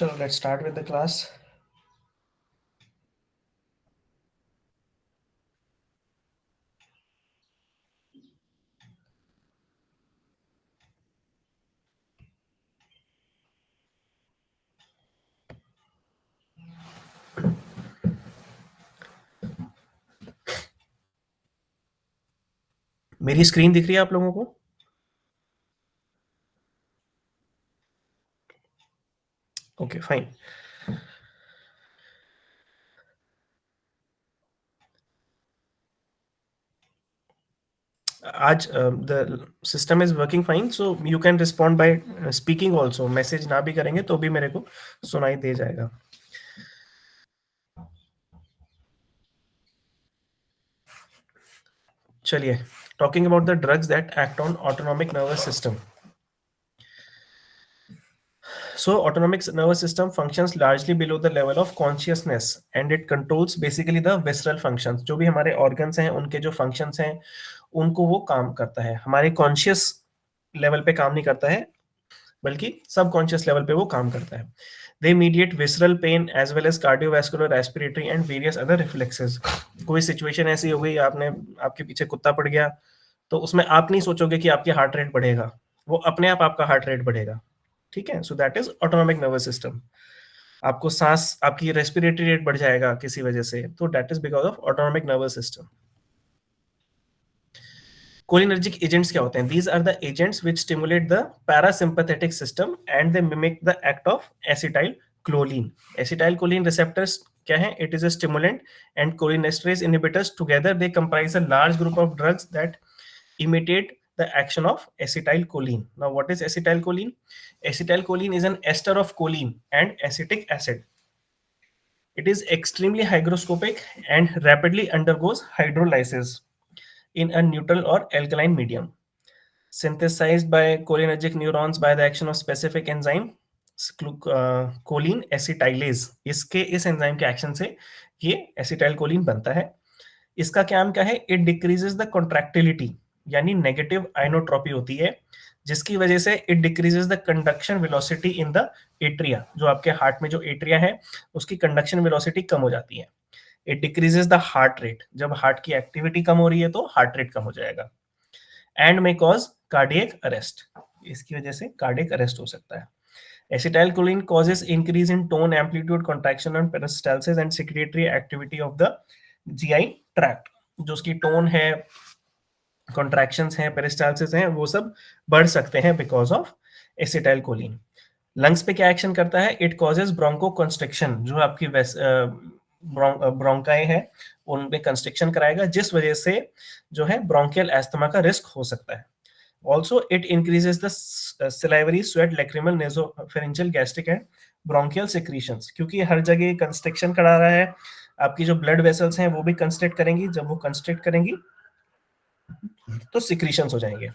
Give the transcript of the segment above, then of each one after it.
चलो let's start with the class. मेरी screen दिख रही है आप लोगों को? Okay fine. आज the system is working fine, so you can respond by speaking also. Message ना भी करेंगे तो भी मेरे को सुनाई दे जाएगा। चलिए, talking about the drugs that act on autonomic nervous system. So autonomic nervous system functions largely below the level of consciousness and it controls basically the visceral functions। जो भी हमारे organs हैं उनके जो functions हैं उनको वो काम करता है, हमारे conscious level पे काम नहीं करता है बल्कि subconscious level पे वो काम करता है। They mediate visceral pain as well as cardiovascular, respiratory and various other reflexes। कोई situation ऐसी हो गई, आपने आपके पीछे कुत्ता पड़ गया तो उसमें आप नहीं सोचोगे कि आपकी हार्ट रेट बढ़ेगा, वो अपने आप आपका हार्ट रेट बढ़ेगा। ठीक है, so that is autonomic nervous system. आपको सांस, आपकी रेस्पिरेटरी रेट बढ़ जाएगा किसी वजह से, तो that is because of autonomic nervous system. Cholinergic agents क्या होते हैं? These are the agents which stimulate the parasympathetic system and they mimic the act of acetyl choline. Acetyl choline receptors क्या है? It is a stimulant and cholinesterase inhibitors together they comprise a large group of drugs that imitate the action of acetylcholine. Now, what is acetylcholine? Acetylcholine is an ester of choline and acetic acid. It is extremely hygroscopic and rapidly undergoes hydrolysis in a neutral or alkaline medium. Synthesized by cholinergic neurons by the action of specific enzyme choline acetylase। इसके इस enzyme के action से ये acetyl choline बनता है। इसका काम क्या है? इट डिक्रीजेस द कॉन्ट्रैक्टिलिटी, यानी नेगेटिव आइनोट्रॉपी होती है, जिसकी वजह से it decreases the conduction velocity in the atria. जो आपके हार्ट में जो एट्रिया है उसकी कंडक्शन वेलोसिटी कम हो जाती है। It decreases the heart rate, जब हार्ट की एक्टिविटी कम हो रही है तो हार्ट रेट कम हो जाएगा। And may cause cardiac arrest, इसकी वजह से कार्डियक अरेस्ट हो सकता है। Acetylcholine causes increase in tone, amplitude, contraction and peristalsis and secretory activity of the GI tract। जो उसकी टोन है, कॉन्ट्रैक्शंस हैं, पेरिस्टालसिस हैं, वो सब बढ़ सकते हैं बिकॉज ऑफ एसिटाइलकोलिन। लंग्स पे क्या एक्शन करता है? It causes bronchoconstriction. जो आपकी ब्रोंकाई है उनमें कंस्ट्रिक्शन कराएगा, जिस वजह से जो है ब्रोंकियल एस्थमा का रिस्क हो सकता है। Also, it increases the salivary, sweat, lacrimal, nasopharyngeal, gastric and bronchial secretions। क्योंकि हर जगह कंस्ट्रिक्शन करा रहा है, आपकी जो ब्लड वेसल्स हैं वो भी कंस्ट्रिक्ट करेंगी, जब वो कंस्ट्रिक्ट करेंगी तो सिक्रीशंस हो जाएंगे।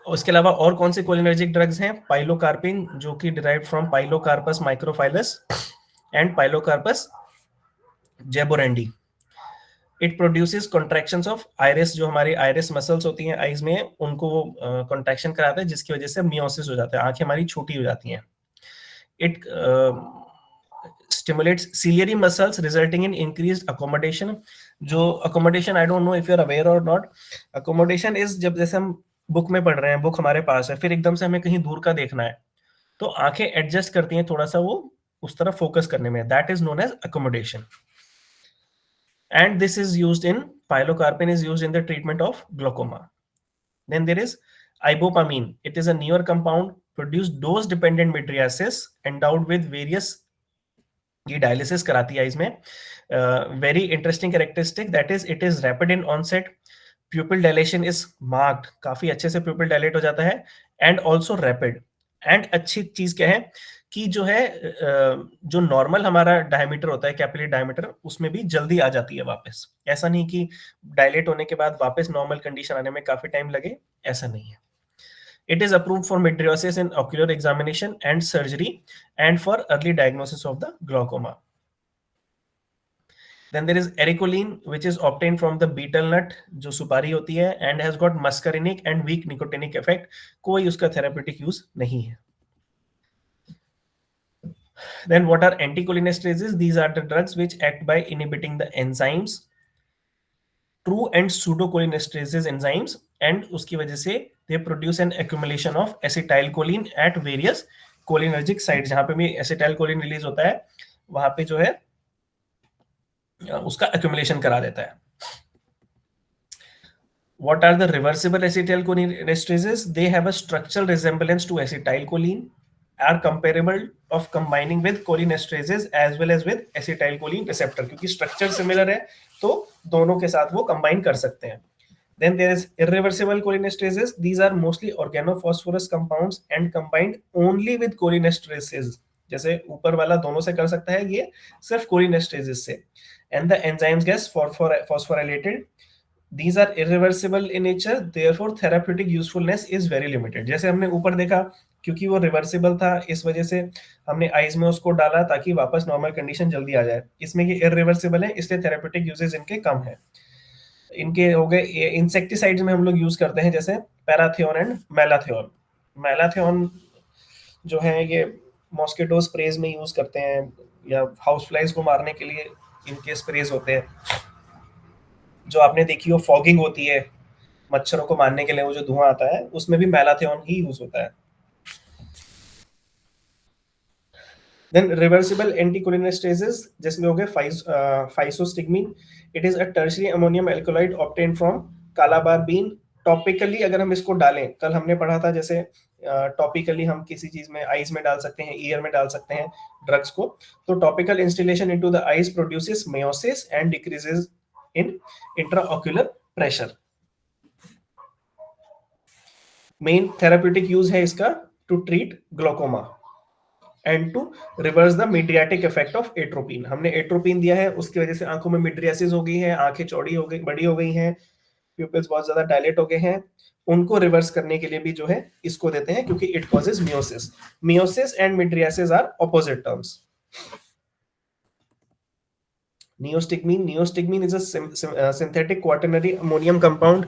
उसके अलावा और कौन से कोलिनर्जिक ड्रग्स हैं? पाइलोकार्पिन, जो कि derived from pilocarpus microphyllus and pilocarpus jaborandi. It produces contractions of iris. जो हमारी आइरिस मसल्स होती हैं आईज में, उनको वो कॉन्ट्रैक्शन कराता है, जिसकी वजह से मियोसिस हो जाता है, आंखें हमारी छोटी हो जाती हैं। It stimulates ciliary muscles resulting in increased accommodation। जो accommodation, I don't know if you're aware or not, accommodation is जब जैसे हम बुक में पढ़ रहे हैं, बुक हमारे पास है, फिर एकदम से हमें कहीं दूर का देखना है तो आंखें एडजस्ट करती हैं थोड़ा सा वो उस तरफ फोकस करने में, that is known as accommodation। And this is used in, pilocarpine is used in the treatment of glaucoma। Then there is ibopamine। It is a newer compound produced dose dependent mydriasis endowed with various, ये dialysis कराती है इसमें। Very interesting characteristic that is it is rapid in onset, pupil dilation is marked, काफी अच्छे से प्यूपिल dilate हो जाता है, एंड ऑल्सो रैपिड। एंड अच्छी चीज क्या है कि जो है जो नॉर्मल हमारा डायमीटर होता है, कैपिलरी डायमीटर, उसमें भी जल्दी आ जाती है वापस। ऐसा नहीं कि डायलेट होने के बाद वापस नॉर्मल कंडीशन आने में काफी टाइम लगे, ऐसा नहीं है। It is approved for mydriasis in ocular examination and surgery and for early diagnosis of the glaucoma। Then there is ericoline which is obtained from the betel nut, जो सुपारी होती है, and has got muscarinic and weak nicotinic effect. कोई उसका therapeutic use नहीं है. Then what are anticholinesterases? These are the drugs which act by inhibiting the enzymes, true and pseudocholinesterases enzymes, and उसकी वजह से they produce an accumulation of acetylcholine at various cholinergic sites. जहाँ पे भी acetylcholine release होता है वहाँ पे जो है उसका accumulation करा देता है. What are the reversible acetylcholinesterases? They have a structural resemblance to acetylcholine, are comparable of combining with cholinesterases as well as with acetylcholine receptor. क्योंकि structure similar है तो दोनों के साथ वो combine कर सकते हैं. Then there is irreversible cholinesterases. These are mostly organophosphorus compounds and combined only with cholinesterases. जैसे ऊपर वाला दोनों से कर सकता है, ये सिर्फ cholinesterases से. And the enzymes get phosphorylated. These are irreversible in nature, therefore therapeutic usefulness is very limited. जैसे हमने ऊपर देखा, क्योंकि वो रिवर्सिबल था इस वजह से हमने आईज में उसको डाला ताकि वापस नॉर्मल कंडीशन जल्दी आ जाए. इसमें ये इररिवर्सिबल है इसलिए थेरेपेटिक यूजेस इनके कम है. इनके हो गए इंसेक्टिसाइड्स में हम लोग यूज करते हैं जैसे पैराथियोन एंड मैलाथियोन. मैलाथियोन जो है ये मॉस्किटो स्प्रेज में यूज करते हैं या हाउस फ्लाइज को मारने के लिए इनके स्प्रेज होते हैं. जो आपने देखी हो फॉगिंग होती है मच्छरों को मारने के लिए, वो जो धुआं आता है उसमें भी मैलाथियोन ही यूज होता है. Then reversible anticholinesterases जिसमें हो गए physostigmine. It is a tertiary ammonium alkaloid obtained from calabar bean. Topically अगर हम इसको डालें, कल हमने पढ़ा था जैसे टॉपिकली हम किसी चीज में आईज में डाल सकते हैं, ईयर में डाल सकते हैं ड्रग्स को. तो topical instillation into the eyes produces miosis and decreases in intraocular pressure. Main therapeutic use है इसका to treat glaucoma and to reverse the mydriatic effect of atropine. हमने एट्रोपिन दिया है, उसकी वजह से आंखों में मिड्रियासिस हो गई है, आंखें चौड़ी हो गई, बड़ी हो गई हैं, प्यूपिल्स बहुत ज्यादा डायलेट हो गए हैं. उनको रिवर्स करने के लिए भी जो है इसको देते हैं क्योंकि it causes miosis. Miosis and mydriasis are opposite terms. Neostigmine is a synthetic quaternary ammonium compound.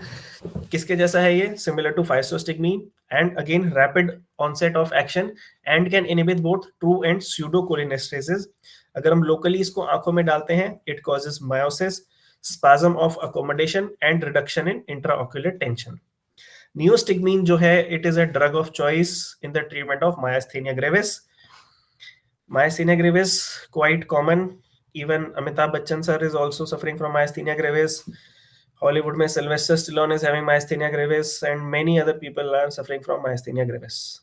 किसके जैसा है ये? Similar to physostigmine and again rapid onset of action and can inhibit both true and pseudocholinesterases. अगर हम locally इसको आंखों में डालते हैं, it causes miosis, spasm of accommodation and reduction in intraocular tension. Neostigmine जो है it is a drug of choice in the treatment of myasthenia gravis. Myasthenia gravis quite common. Even Amitabh Bachchan sir is also suffering from myasthenia gravis. Hollywood में Sylvester Stallone is having myasthenia gravis and many other people are suffering from myasthenia gravis.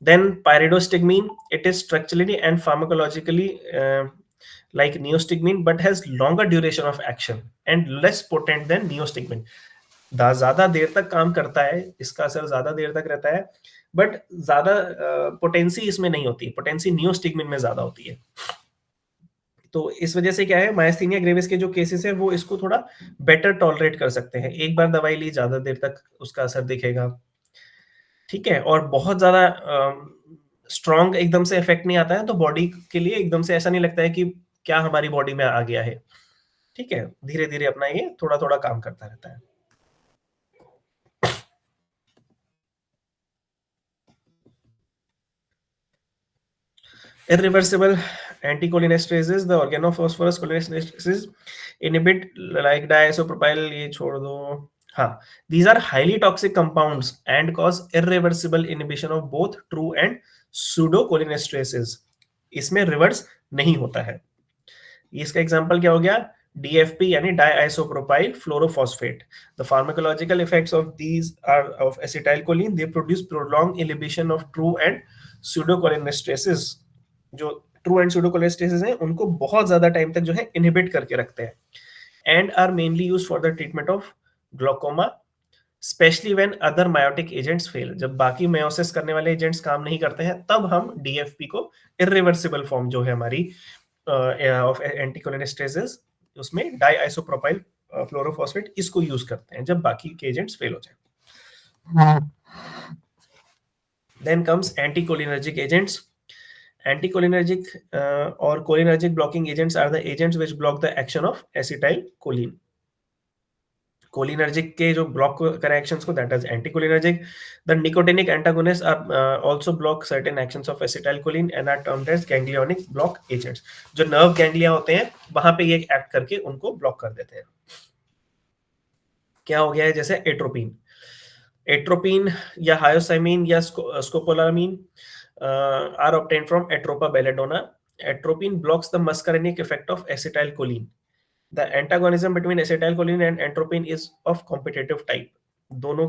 Then pyridostigmine, it is structurally and pharmacologically like neostigmine but has longer duration of action and less potent than neostigmine. ज्यादा देर तक काम करता है, इसका असर ज्यादा देर तक रहता है, बट ज्यादा पोटेंसी इसमें नहीं होती. पोटेंसी नियोस्टिग्मिन में ज्यादा होती है. तो इस वजह से क्या है, मायस्थीनिया ग्रेविस के जो केसेस है वो इसको थोड़ा बेटर टॉलरेट कर सकते हैं. एक बार दवाई ली, ज्यादा देर तक उसका असर दिखेगा, ठीक है, और बहुत ज्यादा स्ट्रॉन्ग एकदम से इफेक्ट नहीं आता है, तो बॉडी के लिए एकदम से ऐसा नहीं लगता है कि क्या हमारी बॉडी में आ गया है. ठीक है, धीरे धीरे अपना ये थोड़ा थोड़ा काम करता रहता है. Irreversible anticholinesterases, the organophosphorus cholinesterases inhibit like diisopropyl, ये छोड़ दो. हाँ, these are highly toxic compounds and cause irreversible inhibition of both true and pseudocholinesterases. इसमें रिवर्स नहीं होता है. इसका एग्जांपल क्या हो गया? DFP यानी diisopropyl fluorophosphate. The pharmacological effects of these are of acetylcholine. They produce prolonged inhibition of true and pseudocholinesterases. जो ट्रू एंड स्यूडोकोलेस्टेसिस हैं उनको बहुत ज्यादा टाइम तक जो है इनहिबिट करके रखते हैं and are mainly used for the treatment of glaucoma, specially when other miotic agents fail. जब बाकी मेयोसिस करने वाले एजेंट्स काम नहीं करते हैं तब हम डीएफपी को, इरिवर्सिबल फॉर्म जो है हमारी ऑफ एंटीकोलिनेस्टेसिस, उसमें डाइआइसोप्रोपाइल फ्लोरोफॉस्फेट, इसको यूज करते हैं जब बाकी के एजेंट्स फेल हो जाए. Then comes anticholinergic agents. Anticholinergic और cholinergic blocking agents are the agents which block the action of acetyl choline. Cholinergic के जो ब्लॉक करे एक्शंस को, that is anticholinergic. The nicotinic antagonist are also block certain actions of acetylcholine and are termed as ganglionic block agents. जो nerve ganglia होते हैं वहां पे ये एक्ट करके उनको ब्लॉक कर देते हैं। क्या हो गया है, जैसे एट्रोपिन, एट्रोपिन या हायोसाइमिन या scopolamine are obtained from Atropa belladonna. Atropine blocks the muscarinic effect of acetylcholine. The antagonism between acetylcholine and entropine is of competitive type. दोनों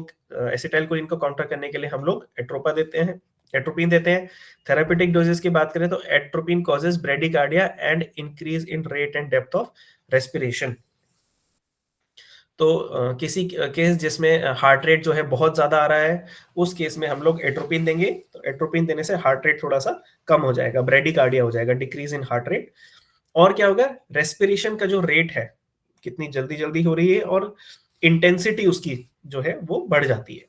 एसिटाइलकोलिन को काउंटर करने के लिए हम लोग एट्रोपा देते हैं, एट्रोपिन देते हैं। थेरापेटिक डोजेस की बात करें तो atropine causes bradycardia and increase in rate and depth of respiration. तो किसी केस जिसमें हार्ट रेट जो है बहुत ज्यादा आ रहा है, उस केस में हम लोग एट्रोपिन देंगे। तो एट्रोपिन देने से हार्ट रेट थोड़ा सा कम हो जाएगा, ब्रेडिकार्डिया हो जाएगा, डिक्रीज इन हार्ट रेट। और क्या होगा, रेस्पिरेशन का जो रेट है, कितनी जल्दी जल्दी हो रही है और इंटेंसिटी उसकी जो है वो बढ़ जाती है।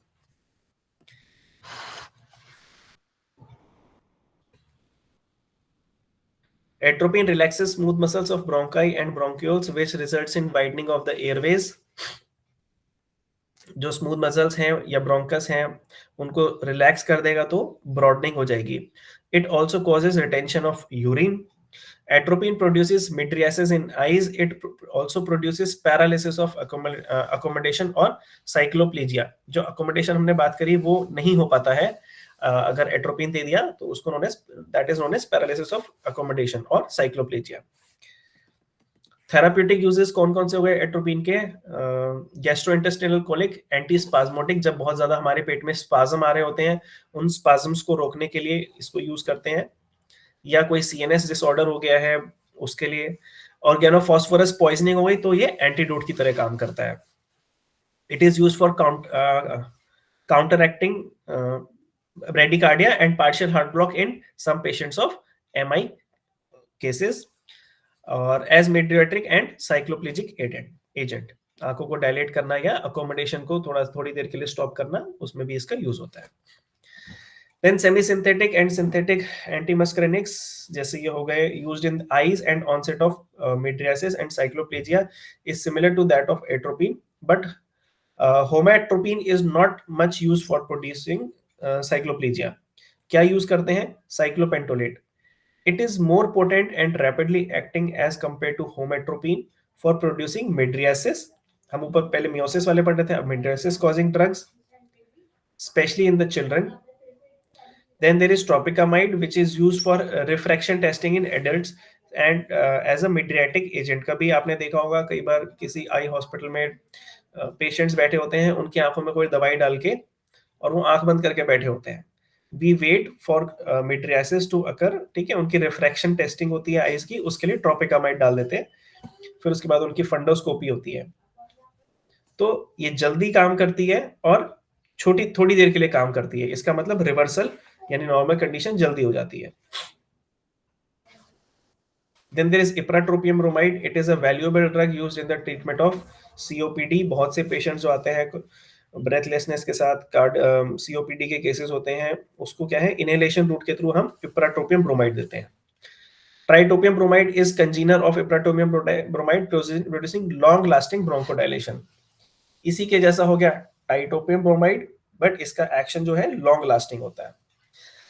Atropine relaxes smooth muscles of bronchi and bronchioles, which results in widening of the airways. जो स्मूथ मसल्स हैं या ब्रोंकस हैं उनको रिलैक्स कर देगा तो ब्रॉडनिंग हो जाएगी। It also causes retention of urine. Atropine produces mydriasis in eyes. It also produces paralysis of accommodation और cycloplegia. जो accommodation हमने बात करी वो नहीं हो पाता है अगर एट्रोपिन दे दिया तो उसको that is known as paralysis of accommodation और cycloplegia. थेराप्यूटिक यूजेस कौन कौन से हो गए एट्रोपिन के? गैस्ट्रोइंटेस्टिनल कोलिक, एंटी स्पाज्मोटिक, जब बहुत ज्यादा हमारे पेट में स्पाज्म आ रहे होते हैं उन स्पाज्म्स को रोकने के लिए इसको यूज करते हैं, या कोई सीएनएस डिसऑर्डर हो गया है उसके लिए। ऑर्गेनोफॉस्फोरस पॉइजनिंग हो गई तो ये एंटीडोट की तरह काम करता है। It is use for counteracting bradycardia and partial heart block in some patients of MI cases, और as mydriatic and cycloplegic agent. आंखों को डायलेट करना या अकोमोडेशन को थोड़ी देर के लिए स्टॉप करना, उसमें भी इसका यूज होता है। Then semi-synthetic and synthetic antimuscarinics जैसे ये हो गए used in eyes and onset of mydriasis and cycloplegia is similar to that of atropine, but homatropine is not much used for producing cycloplegia. क्या यूज करते हैं? cyclopentolate. It is more potent and rapidly acting as compared to homatropine for producing mydriasis. हम ऊपर पहले meiosis वाले पढ़ रहे थे, अब mydriasis causing drugs, especially in the children. Then there is tropicamide, which is used for refraction testing in adults and as a mydriatic agent. कभी आपने देखा होगा कई बार किसी आई हॉस्पिटल में पेशेंट्स बैठे होते हैं, उनकी आंखों में कोई दवाई डाल के और वो आंख बंद करके बैठे होते हैं। We wait for mydriasis to occur, ठीक है, उनकी रिफ्रैक्शन टेस्टिंग होती है आईज की, उसके लिए ट्रोपिकामाइड डाल देते हैं, फिर उसके बाद उनकी फंडोस्कोपी होती है। तो ये जल्दी काम करती है और थोड़ी देर के लिए काम करती है, इसका मतलब रिवर्सल यानी नॉर्मल कंडीशन जल्दी हो जाती है। Then there is ipratropium bromide. It is a valuable drug used in the treatment of COPD. बहुत से पेशेंट्स जो आते हैं ब्रेथलेसनेस के साथ COPD के केसेस होते हैं, उसको क्या है, इनहेलेशन रूट के थ्रू हम इप्राट्रोपियम ब्रोमाइड देते हैं। Tiotropium bromide is congener of ipratropium bromide producing long lasting bronchodilation. इसी के जैसा हो गया टाइटोपियम ब्रोमाइड, बट इसका एक्शन जो है लॉन्ग लास्टिंग होता है।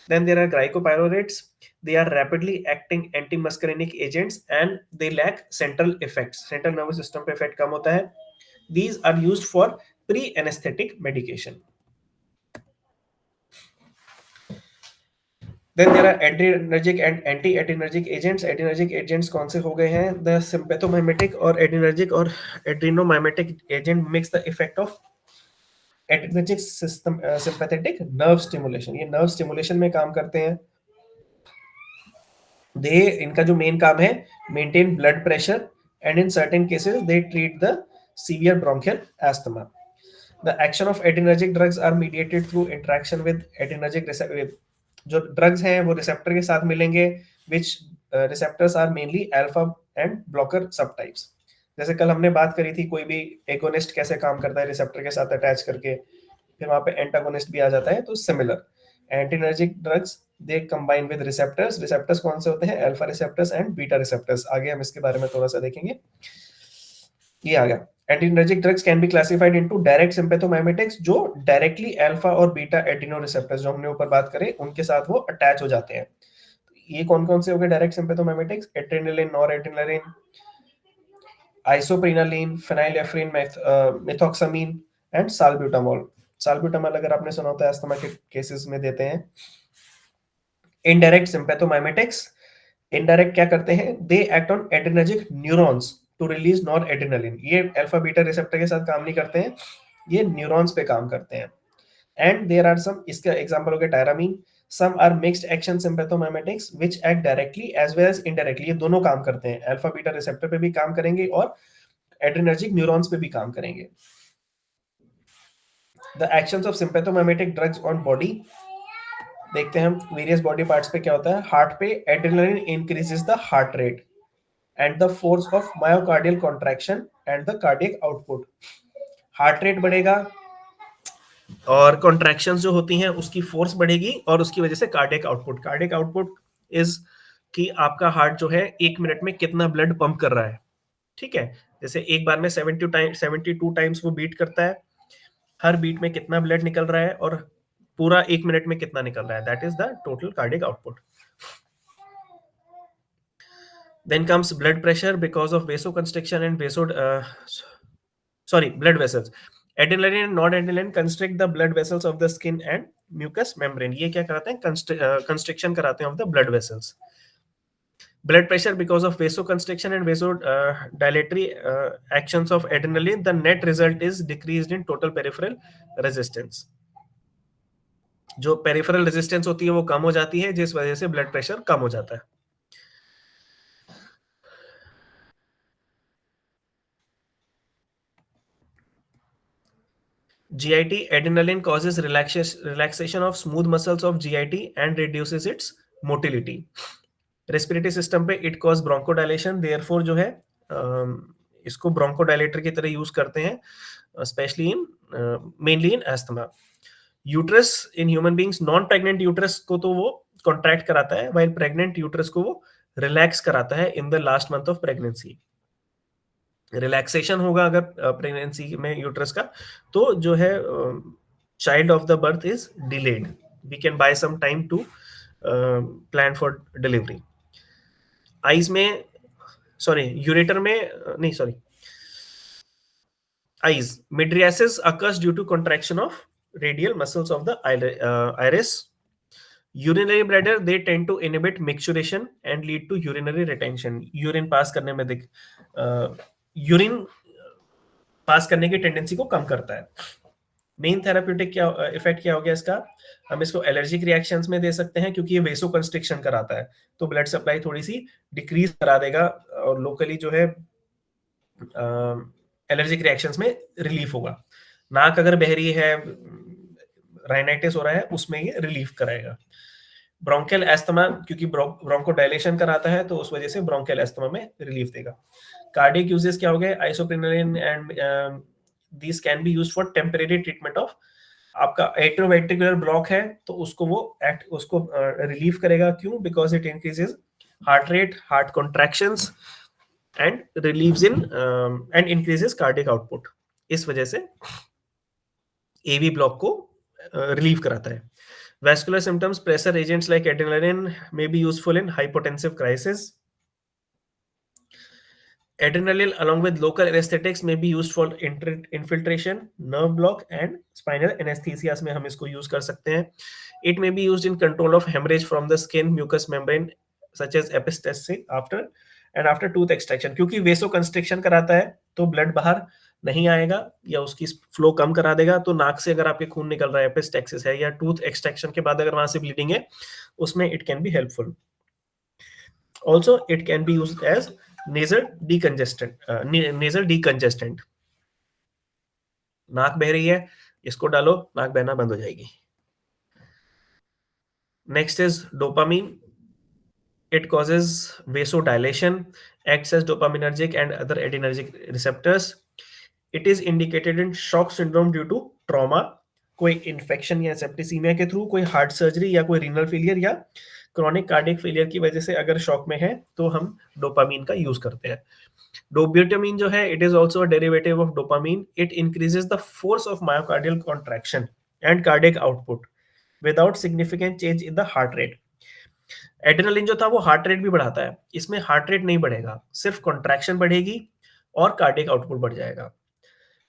Then there are glycopyrrorates. They are rapidly acting antimuscarinic agents and they lack central effects. Central nervous system पे effect कम होता है. These are used for pre-anesthetic medication. Then there are adrenergic and anti-adrenergic agents. Adrenergic agents कौन से हो गए हैं? The sympathomimetic और adrenergic और adrenomimetic agent mix the effect of adrenergic system sympathetic nerve stimulation. ये nerve stimulation में काम करते हैं। इनका जो मेन काम है maintain blood pressure and in certain cases they treat the severe bronchial asthma. The action of adrenergic drugs are mediated through interaction with adrenergic receptor. जो ड्रग्स हैं वो रिसेप्टर के साथ मिलेंगे, which receptors are mainly alpha and blocker subtypes. जैसे कल हमने बात करी थी कोई भी एगोनिस्ट कैसे काम करता है रिसेप्टर के साथ अटैच करके, फिर वहां पे एंटागोनिस्ट भी आ जाता है, तो similar adrenergic drugs they combine with receptors. Receptors कौन से होते हैं? Alpha receptors and beta receptors. आगे हम इसके बारे में थोड़ा सा देखेंगे. ये आ गया. Adrenergic drugs can be classified into direct sympathomimetics, जो डायरेक्टली अल्फा और बीटा एडिनो रिसेप्टर्स जो हमने ऊपर बात करें उनके साथ वो अटैच हो जाते हैं. ये कौन कौन से हो गए direct sympathomimetics? Adrenaline, noradrenaline, isoprenaline, phenylephrine, methoxamine and salbutamol. Salbutamol अगर आपने सुना होता है अस्थमा के केसेस में देते हैं. इनडायरेक्ट सिम्पैथोमाइमेटिक्स. इनडायरेक्ट क्या करते हैं? They act on adrenergic neurons to release noradrenaline. ये अल्फा बीटा रिसेप्टर के साथ काम नहीं करते हैं, ये न्यूरॉन्स पे काम करते हैं. एंड देयर आर सम, इसका एग्जांपल हो गया tyramine. Some are mixed action sympathomimetics which act directly as well as indirectly. ये दोनों काम करते हैं, अल्फा बीटा रिसेप्टर पे भी काम करेंगे और एड्रेनर्जिक न्यूरॉन्स पे भी काम करेंगे. The actions of sympathomimetic drugs on body. देखते हैं हम वेरियस बॉडी पार्ट्स पे क्या होता है. हार्ट पे adrenaline increases the heart rate and the force of myocardial contraction and the cardiac output. Heart rate बढ़ेगा और कॉन्ट्रैक्शंस जो होती हैं उसकी फोर्स बढ़ेगी और उसकी वजह से cardiac output. Cardiac output is कि आपका हार्ट जो है 1 मिनट में कितना ब्लड पंप कर रहा है. ठीक है, जैसे एक बार में 72 टाइम्स वो बीट करता है, हर बीट में कितना ब्लड निकल रहा है और पूरा 1 मिनट में कितना निकल रहा है. That is the total cardiac output. Then comes blood pressure because of vasoconstriction and blood vessels. Adrenaline and noradrenaline constrict the blood vessels of the skin and mucous membrane. ये क्या कराते हैं? Constriction कराते हैं of the blood vessels. Blood pressure because of vasoconstriction and vasodilatory actions of adrenaline. The net result is decreased in total peripheral resistance. जो peripheral resistance होती है वो कम हो जाती है, जिस वजह से ब्लड प्रेशर कम हो जाता है. GIT, adrenaline causes relaxation of smooth muscles of GIT and reduces its motility. Respiratory system पे it cause bronchodilation, therefore जो है इसको bronchodilator की तरह यूज करते हैं, especially in mainly in asthma. Uterus in human beings, non-pregnant uterus को तो वो contract कराता है, while pregnant uterus को वो relax कराता है in the last month of pregnancy. Relaxation होगा अगर प्रेगनेंसी में यूट्रस का, तो जो है child of the birth is delayed. We can buy some time to plan for delivery. Eyes में यूरेटर में नहीं sorry eyes mydriasis occurs due to contraction of radial muscles of the iris. urinary bladder, they tend to inhibit micturition and lead to urinary retention. Urine pass करने में urine pass करने की tendency को कम करता है. Main therapeutic क्या effect क्या हो गया इसका? हम इसको एलर्जिक रिएक्शंस में दे सकते हैं क्योंकि ये वेसो कंस्ट्रिक्शन कराता है, तो ब्लड सप्लाई थोड़ी सी डिक्रीज करा देगा और लोकली जो है एलर्जिक रिएक्शंस में रिलीफ होगा. नाक अगर बह रही है, राइनाइटिस हो रहा है, उसमें ये रिलीफ कराएगा. ब्रोंकियल एस्थमा, क्योंकि ब्रोंकोडाइलेशन कराता है तो उस वजह से ब्रोंकियल एस्थमा में रिलीफ देगा. कार्डियक यूजेस क्या हो गए? Isoprenaline and this can be used for temporary treatment of, आपका एट्रोवेंट्रिकुलर ब्लॉक है तो उसको वो उसको रिलीफ करेगा. क्यों? Because it increases heart rate, heart contractions and relieves in and increases cardiac output. इस वजह से एवी ब्लॉक को रिलीव कराता है. Vascular symptoms, pressure agents like adrenaline may be useful in hypotensive crisis. Adrenaline along with local anesthetics may be used for infiltration, nerve block and spinal anesthesia में हम इसको use कर सकते हैं. It may be used in control of hemorrhage from the skin mucous membrane such as epistaxis after tooth extraction. क्योंकि vasoconstriction कराता है तो blood बाहर नहीं आएगा या उसकी फ्लो कम करा देगा. तो नाक से अगर आपके खून निकल रहा है, एपिस्टैक्सिस है, या टूथ एक्सट्रैक्शन के बाद अगर वहां से ब्लीडिंग है, उसमें it can be helpful. Also it can be used as nasal decongestant. नाक बह रही है, इसको डालो, नाक बहना बंद हो जाएगी. Next is dopamine. It causes vasodilation, acts as dopaminergic and other adrenergic receptors. It is indicated in shock syndrome due to trauma, कोई इन्फेक्शन या सेप्टिसीमिया के थ्रू, कोई हार्ट सर्जरी या कोई रीनल फेलियर या क्रॉनिक कार्डियक फेलियर की वजह से अगर शॉक में है तो हम डोपामीन का यूज करते हैं। डोब्यूटामीन जो है, it is also a derivative of dopamine. It increases the force of myocardial contraction and cardiac output without significant change in the heart rate. Adrenaline जो था वो हार्ट रेट भी बढ़ाता है, इसमें हार्ट रेट नहीं बढ़ेगा, सिर्फ कॉन्ट्रैक्शन बढ़ेगी और कार्डियक आउटपुट बढ़ जाएगा।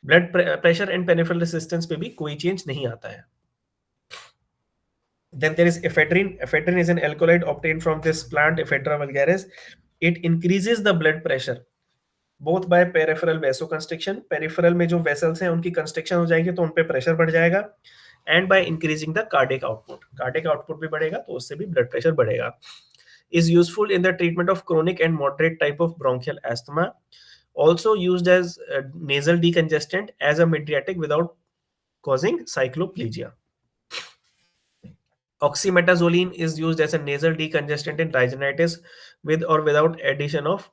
Blood pressure and peripheral resistance पे भी कोई चेंज नहीं आता है। Then there is ephedrine. Ephedrine is an alkaloid obtained from this plant, Ephedra vulgaris. It increases the blood pressure both by peripheral vasoconstriction. Peripheral में जो vessels हैं उनकी constriction हो जाएगी तो उन पे pressure बढ़ जाएगा, and by increasing the cardiac output. Cardiac output भी बढ़ेगा तो उससे भी blood pressure बढ़ेगा. Is useful in the treatment of chronic and moderate type of bronchial asthma. Also used as nasal decongestant as a mydriatic without causing cycloplegia. Oxymetazoline is used as a nasal decongestant in rhinitis with or without addition of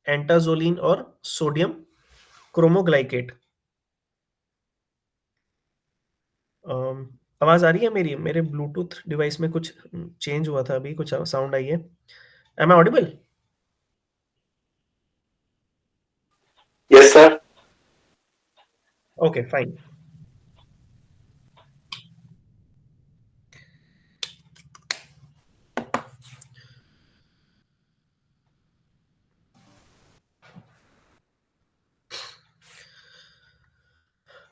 antazoline or sodium chromoglycate. आवाज आ रही है मेरी? मेरे Bluetooth device में कुछ change हुआ था, अभी कुछ साउंड आई है। Am I audible? Yes, sir. Okay fine.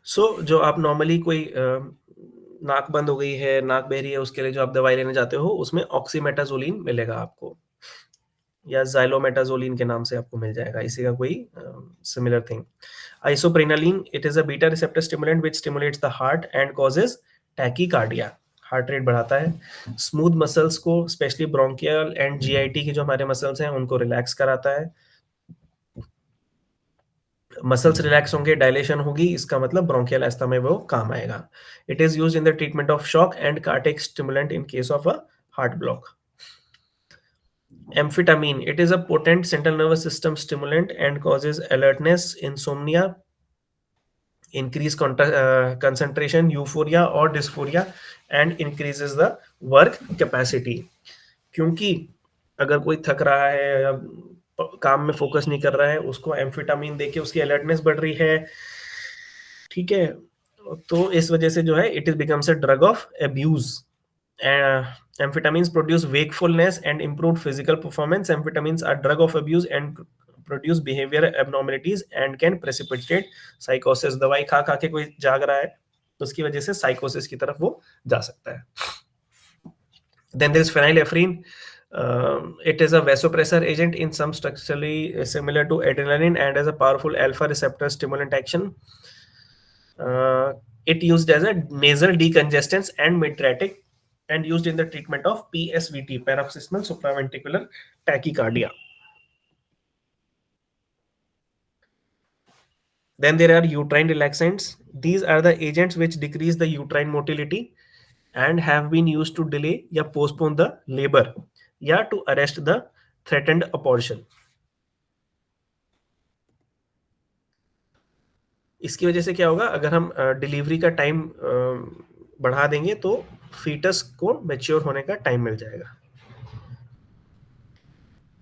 So जो आप नॉर्मली कोई नाक बंद हो गई है, नाक बह रही है, उसके लिए जो आप दवाई लेने जाते हो उसमें ऑक्सीमेटाजोलिन मिलेगा आपको, या ज़ाइलोमेटाजोलिन के नाम से आपको मिल जाएगा, इसी का कोई similar thing. Isoprenaline, it is a beta receptor stimulant which stimulates the heart and causes tachycardia, heart rate बढ़ाता है। स्मूथ मसल्स को, स्पेशली ब्रोंकियल एंड जीआईटी के जो हमारे मसल्स हैं उनको रिलैक्स कराता है। मसल्स रिलैक्स होंगे, डायलेशन होगी, इसका मतलब ब्रोंकियल एस्थमा में वो काम आएगा। It is used in the treatment of shock and cardiac stimulant in case of a heart block. Amphetamine, it is a potent central nervous system stimulant and causes alertness, insomnia, increased concentration, euphoria or dysphoria, and increases the work capacity. क्योंकि अगर कोई थक रहा है या काम में focus नहीं कर रहा है, उसको एम्फेटामिन देके उसकी अलर्टनेस बढ़ रही है, ठीक है, तो इस वजह से जो है it is becomes a drug of abuse. Amphetamines produce wakefulness and improved physical performance. Amphetamines are drug of abuse and produce behavioral abnormalities and can precipitate psychosis. दवाई खा खा के कोई जाग रहा है तो उसकी वजह से साइकोसिस की तरफ वो जा सकता है। Then there is phenylephrine. It is a vasopressor agent in some structurally similar to adrenaline and has a powerful alpha receptor stimulant action. It used as a nasal decongestant and mydriatic and used in the treatment of PSVT, paroxysmal supraventricular tachycardia. Then there are uterine relaxants. These are the agents which decrease the uterine motility and have been used to delay या postpone the labor या to arrest the threatened abortion. इसकी वजह से क्या होगा, अगर हम delivery का टाइम बढ़ा देंगे तो फीटस को मैच्योर होने का टाइम मिल जाएगा।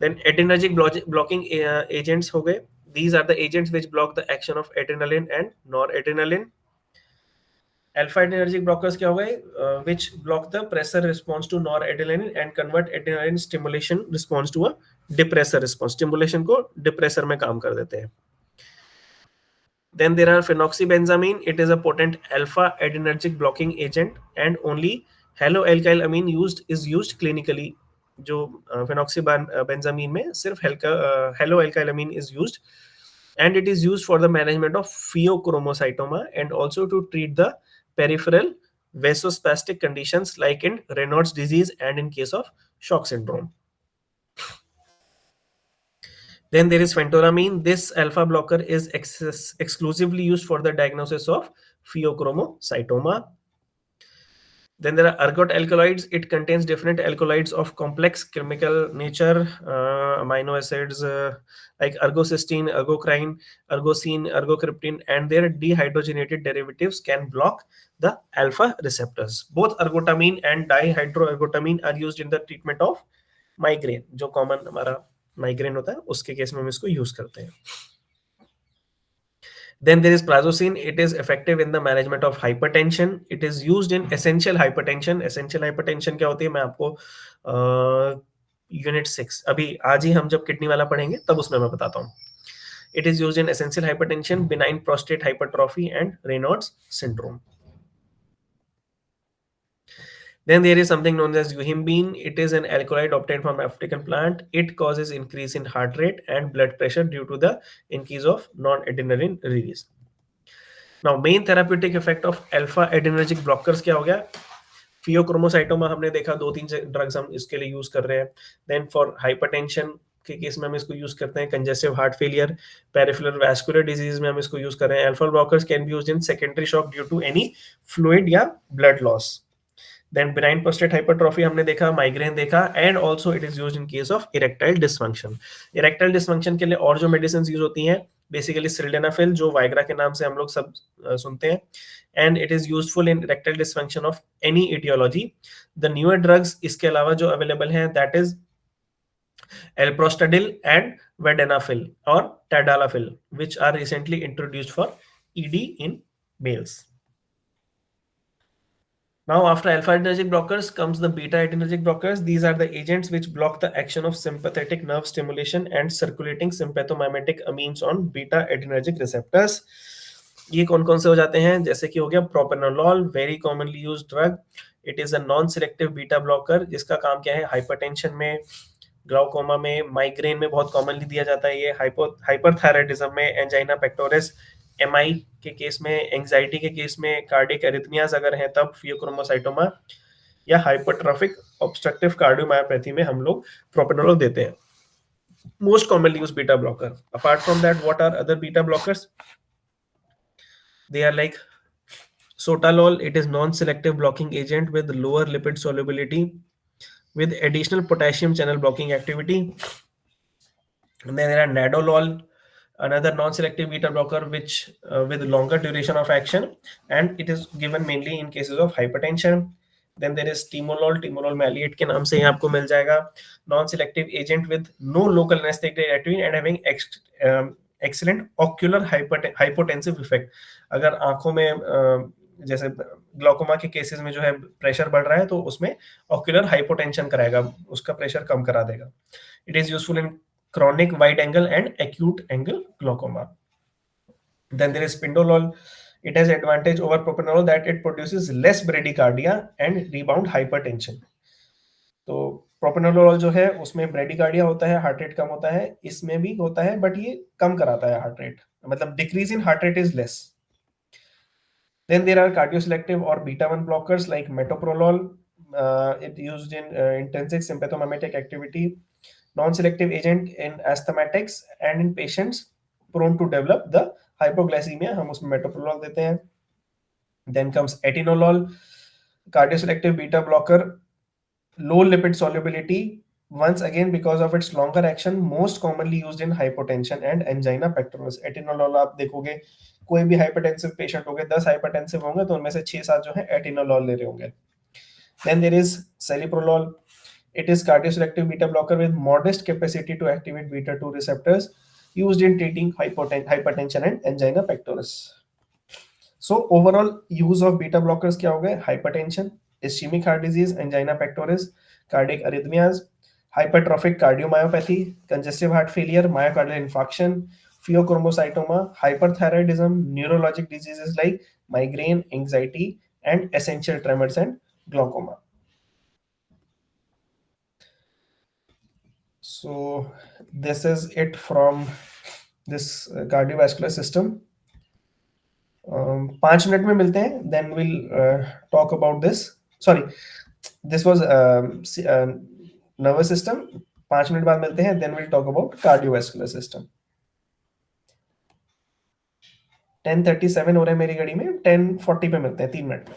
Then adrenergic blocking agents हो गए. These are the agents which block the action of adrenaline and noradrenaline. Alpha adrenergic blockers क्या हो गए? Which block the pressor response to noradrenaline and convert adrenaline stimulation response to a depressor response. Stimulation को depressor में काम कर देते हैं. Then there are phenoxybenzamine. It is a potent alpha adrenergic blocking agent and only haloalkylamine is used clinically. जो phenoxybenzamine में सिर्फ haloalkylamine is used and it is used for the management of pheochromocytoma and also to treat the peripheral vasospastic conditions like in Raynaud's disease and in case of shock syndrome. Then there is phentoramine. This alpha blocker is exclusively used for the diagnosis of pheochromocytoma. Then there are ergot alkaloids. It contains different alkaloids of complex chemical nature, amino acids like ergocysteine, ergocrine, ergosine, ergocryptine, and their dehydrogenated derivatives can block the alpha receptors. Both ergotamine and dihydroergotamine are used in the treatment of migraine, जो common हमारा migraine होता है उसके case में हम इसको use करते हैं. Then there is prazosin. It is effective in the management of hypertension. It is used in essential hypertension. Essential hypertension क्या होती है, मैं आपको यूनिट 6 अभी आज ही हम जब किडनी वाला पढ़ेंगे तब उसमें मैं बताता हूँ. It is used in essential hypertension, benign prostate hypertrophy, and Raynaud's syndrome. Then there is something known as euhimbine. It is an alkaloid obtained from African plant. It causes increase in heart rate and blood pressure due to the increase of non-adrenaline release. Now, main therapeutic effect of alpha adrenergic blockers क्या हो गया? Pheochromocytoma हमने देखा, 2-3 drugs हम इसके लिए use कर रहे हैं. देन फॉर हाइपरटेंशन के केस में हम इसको यूज करते हैं. Congestive heart failure, peripheral vascular disease में हम इसको यूज कर रहे हैं. Alpha blockers can be used in secondary shock due to any fluid या blood loss. Then benign prostate hypertrophy हमने देखा, माइग्रेन देखा, and also it is used in case of erectile dysfunction. Erectile dysfunction के लिए और जो medicine use होती हैं, बेसिकली सिल्डेनाफिल, जो वाइग्रा के नाम से हम लोग सब सुनते हैं, and it is useful in erectile dysfunction of any etiology. The newer drugs इसके अलावा जो अवेलेबल हैं, that is elprostadil and vardenafil or tadalafil, which are recently introduced for ED in males. Now, after alpha-adrenergic blockers comes the beta-adrenergic blockers. These are the agents which block the action of sympathetic nerve stimulation and circulating sympathomimetic amines on beta-adrenergic receptors. ये कौन कौन से हो जाते हैं? जैसे कि हो गया propranolol, very commonly used drug. It is a non selective beta blocker, जिसका काम क्या है? हाइपरटेंशन में, ग्लाउकोमा में, माइग्रेन में बहुत कॉमनली दिया जाता है ये. हाइपरथायराइडिज्म में, एंजाइना पेक्टोरिस, एमआई के केस में, एंजाइटी के केस में, कार्डियक एरिथमियाज अगर हैं तब, फियोक्रोमोसाइटोमा या हाइपरट्रॉफिक ऑब्स्ट्रक्टिव कार्डियोमायोपैथी में हम लोग प्रोपेनोलॉल देते हैं. Most commonly used beta blocker. Apart from that, what are other beta blockers? They are like sotalol. It is non-selective blocking agent with lower lipid solubility with additional potassium channel blocking activity. And then there are nadolol, another non-selective beta blocker which with longer duration of action, and it is given mainly in cases of hypertension. Then there is timolol. Timolol maleate के नाम से ही आपको मिल जाएगा. Non-selective agent with no local anesthetic activity and having excellent ocular hypotensive effect. अगर आंखों में जैसे glaucoma के केसेस में जो है प्रेशर बढ़ रहा है, तो उसमें ऑक्यूलर हाइपोटेंशन कराएगा, उसका प्रेशर कम करा देगा. It is useful in chronic wide angle and acute angle glaucoma. Then there is pindolol. It has advantage over propranolol that it produces less bradycardia and rebound hypertension. तो propranolol जो है उसमें bradycardia होता है, heart rate कम होता है, इसमें भी होता है, बट ये कम कराता है हार्ट रेट, मतलब decrease in heart rate is less. Then there are cardioselective or beta-1 blockers like metoprolol. It used in intrinsic sympathomimetic activity. Non-selective agent in asthmatics and in patients prone to develop the hypoglycemia, हम उसमें metoprolol देते हैं. Then comes atenolol, cardioselective beta blocker, low lipid solubility. Once again, because of its longer action, most commonly used in hypotension and angina pectoris. Atenolol आप देखोगे, कोई भी hypertensive patient होंगे, 10 hypertensive होंगे तो उनमें से 6-7 जो है atenolol ले रहे होंगे. Then there is celiprolol. It is cardioselective beta blocker with modest capacity to activate beta 2 receptors, used in treating hypertension and angina pectoris. So overall use of beta blockers क्या हो गए? Hypertension, ischemic heart disease, angina pectoris, cardiac arrhythmias, hypertrophic cardiomyopathy, congestive heart failure, myocardial infarction, pheochromocytoma, hyperthyroidism, neurologic diseases like migraine, anxiety, and essential tremors and glaucoma. So this is it from this cardiovascular system. 5 minute में मिलते हैं, then we'll talk about this. Sorry, this was nervous system. 5 minute बाद मिलते हैं, then we'll talk about cardiovascular system. 10:37 हो रहे हैं मेरी घड़ी में, 10:40 पे मिलते हैं, 3 मिनट में.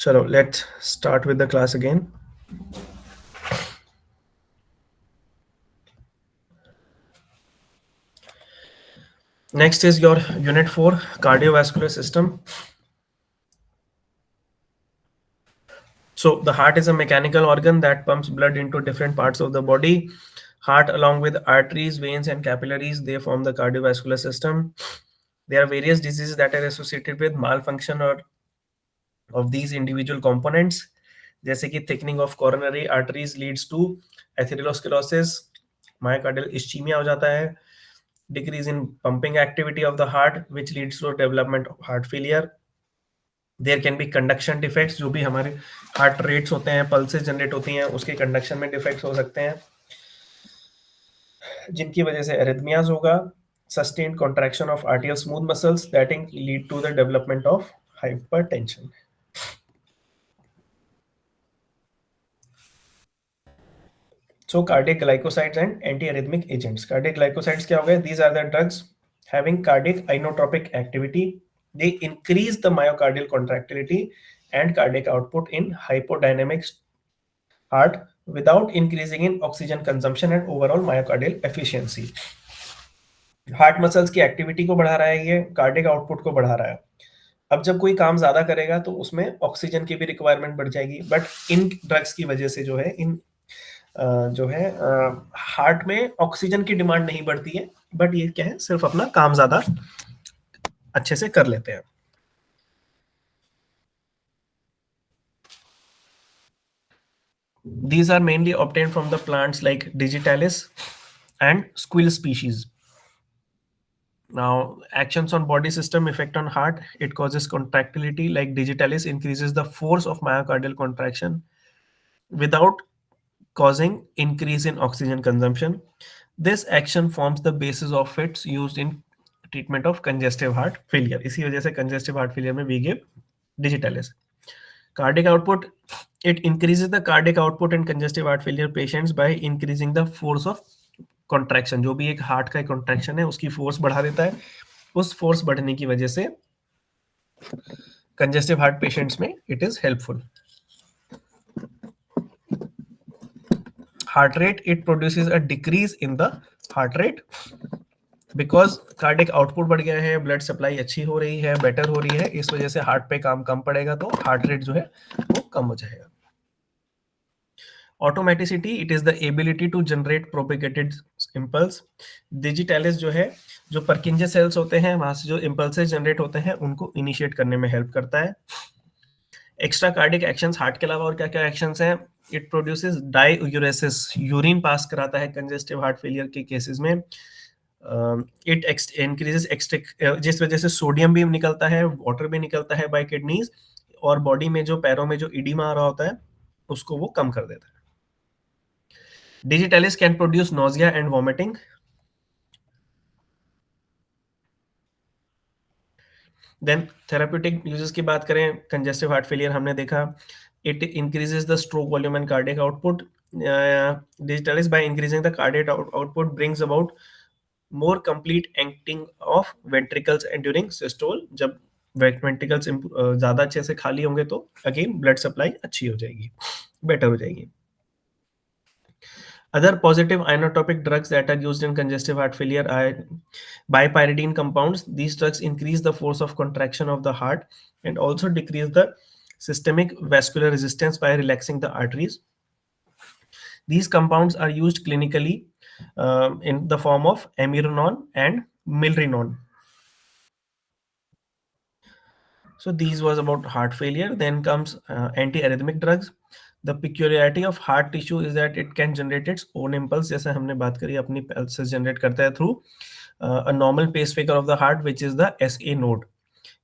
चलो, let's start with the class again. Next is your unit 4, cardiovascular system. So the heart is a mechanical organ that pumps blood into different parts of the body. Heart, along with arteries, veins, and capillaries, they form the cardiovascular system. There are various diseases that are associated with malfunction or of these individual components, जैसे कि thickening of coronary arteries leads to atherosclerosis, myocardial ischemia हो जाता है, decrease in pumping activity of the heart which leads to development of heart failure. There can be conduction defects, जो भी हमारे heart rates होते हैं, पल्सेस जनरेट होती हैं, उसके कंडक्शन में डिफेक्ट्स हो सकते हैं, जिनकी वजह से एरिथमियाज होगा. Sustained contraction of arterial smooth muscles that lead to the development of hypertension. So cardiac glycosides and antiarrhythmic agents. Cardiac glycosides क्या हो गए? These are the drugs having cardiac inotropic activity. They increase the myocardial contractility and cardiac output in hypodynamic heart without increasing in oxygen consumption and overall myocardial efficiency. Heart muscles की activity को बढ़ा रहा है, ये cardiac output को बढ़ा रहा है. अब जब कोई काम ज्यादा करेगा तो उसमें ऑक्सीजन की भी रिक्वायरमेंट बढ़ जाएगी, बट इन ड्रग्स की वजह से जो है जो है हार्ट में ऑक्सीजन की डिमांड नहीं बढ़ती है, बट ये क्या है, सिर्फ अपना काम ज्यादा अच्छे से कर लेते हैं. These are mainly obtained from the plants like digitalis and squill species. Now, actions on body system, effect on heart, it causes contractility like digitalis increases the force of myocardial contraction without causing increase in oxygen consumption. This action forms the basis of its used in treatment of congestive heart failure. इसी वजह से congestive heart failure में we give digitalis. Cardiac output, it increases the cardiac output in congestive heart failure patients by increasing the force of contraction. जो भी एक heart का contraction है उसकी force बढ़ा देता है. उस force बढ़ने की वजह से congestive heart patients में it is helpful. Heart rate, it produces a decrease in the heart rate because cardiac output बढ़ गया है, blood supply अच्छी हो रही है, better हो रही है, इस वजह से हार्ट पे काम कम पड़ेगा तो हार्ट रेट जो है वो कम हो जाएगा. Automaticity, it is the ability to generate propagated impulse. Digitalis जो है, जो Purkinje cells होते हैं वहां से जो impulses generate होते हैं उनको initiate करने में help करता है. एक्स्ट्रा कार्डिक एक्शंस हार्ट के अलावा और क्या क्या एक्शंस हैं? इट प्रोड्यूसेस डाययूरेसिस, यूरिन पास कराता है कंजेस्टिव हार्ट फेलियर के केसेस में. इट इंक्रीजेस जिस वजह से सोडियम भी निकलता है, वाटर भी निकलता है बाय किडनीज, और बॉडी में जो पैरों में जो इडीमा आ रहा होता है उसको वो कम कर देता है. Digitalis can produce nausea and vomiting. Then therapeutic uses की बात करें, कंजेस्टिव हार्ट फेलियर हमने देखा, it increases the stroke volume and cardiac output. Digitalis by increasing the cardiac output brings about more complete emptying of ventricles and during systole. जब ventricles ज्यादा अच्छे से खाली होंगे तो अगेन ब्लड सप्लाई अच्छी हो जाएगी, बेटर हो जाएगी. Other positive inotropic drugs that are used in congestive heart failure are bipyridine compounds. These drugs increase the force of contraction of the heart and also decrease the systemic vascular resistance by relaxing the arteries. These compounds are used clinically in the form of amironone and milrinone. So these was about heart failure. Then comes antiarrhythmic drugs. The peculiarity of heart tissue is that it can generate its own impulse. जैसे हमने बात करी, अपनी pulses generate करता है through a normal pacemaker of the heart, which is the SA node.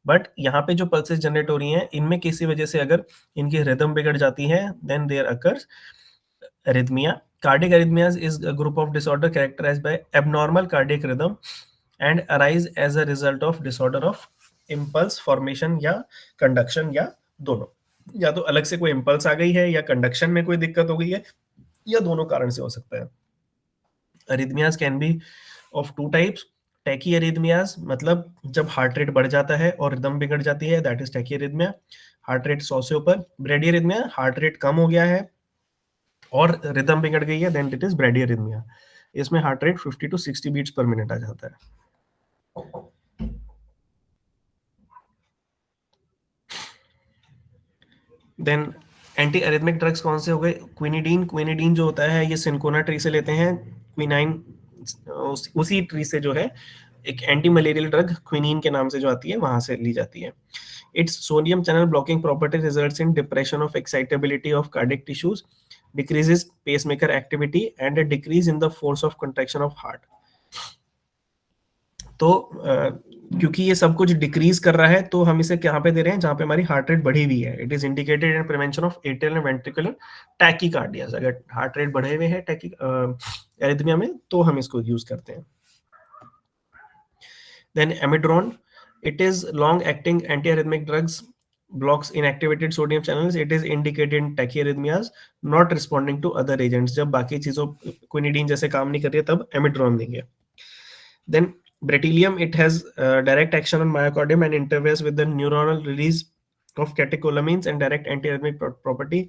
But यहाँ पे जो pulses generate हो रही हैं, इनमें किसी वजह से अगर इनकी rhythm बिगड़ जाती है, then there occurs arrhythmia. Cardiac arrhythmias is a group of disorder characterized by abnormal cardiac rhythm and arise as a result of disorder of impulse formation या conduction या दोनों. या तो अलग से कोई इम्पल्स आ गई है या कंडक्शन में कोई दिक्कत हो गई है या दोनों कारण से हो सकता है. Arrhythmias can be of two types. Tachyarrhythmias मतलब जब हार्ट रेट बढ़ जाता है और रिदम बिगड़ जाती है, दैट इज टैकीअरिथमिया, हार्ट रेट 100 से ऊपर। ब्रेडियरिथमिया, हार्ट रेट कम हो गया है और रिदम बिगड़ गई है, देन इट इज ब्रेडियरिथमिया। इसमें heart rate 50 to 60 beats per minute आ जाता है। देन एंटी अरिथमिक ड्रग्स कौन से हो गए? क्विनिडीन। क्विनिडीन जो होता है ये सिनकोना ट्री से लेते हैं। क्विनाइन उसी ट्री से जो है एक एंटी मलेरियल ड्रग क्विनीन के नाम से जो आती है वहां से ली जाती है। It's sodium channel blocking property results in depression of excitability of cardiac tissues, decreases pacemaker activity and a decrease in the force of contraction of heart. तो क्योंकि ये सब कुछ डिक्रीज कर रहा है तो हम इसे कहाँ पे दे रहे हैं? जहाँ पे हमारी हार्ट रेट बढ़ी हुई है। It is indicated in prevention of atrial and ventricular tachycardias. अगर हार्ट रेट बढ़े हुए हैं एरिथमिया में तो हम इसको यूज करते हैं। Then amiodarone, it is long acting antiarrhythmic drugs, blocks inactivated sodium channels, it is indicated in tachyarrhythmias, not responding to other agents। जब बाकी चीजों क्विनिडीन जैसे काम नहीं कर रही है तब एमिड्रोन देंगे। Then bretylium, it has direct action on myocardium and interferes with the neuronal release of catecholamines and direct antiarrhythmic property.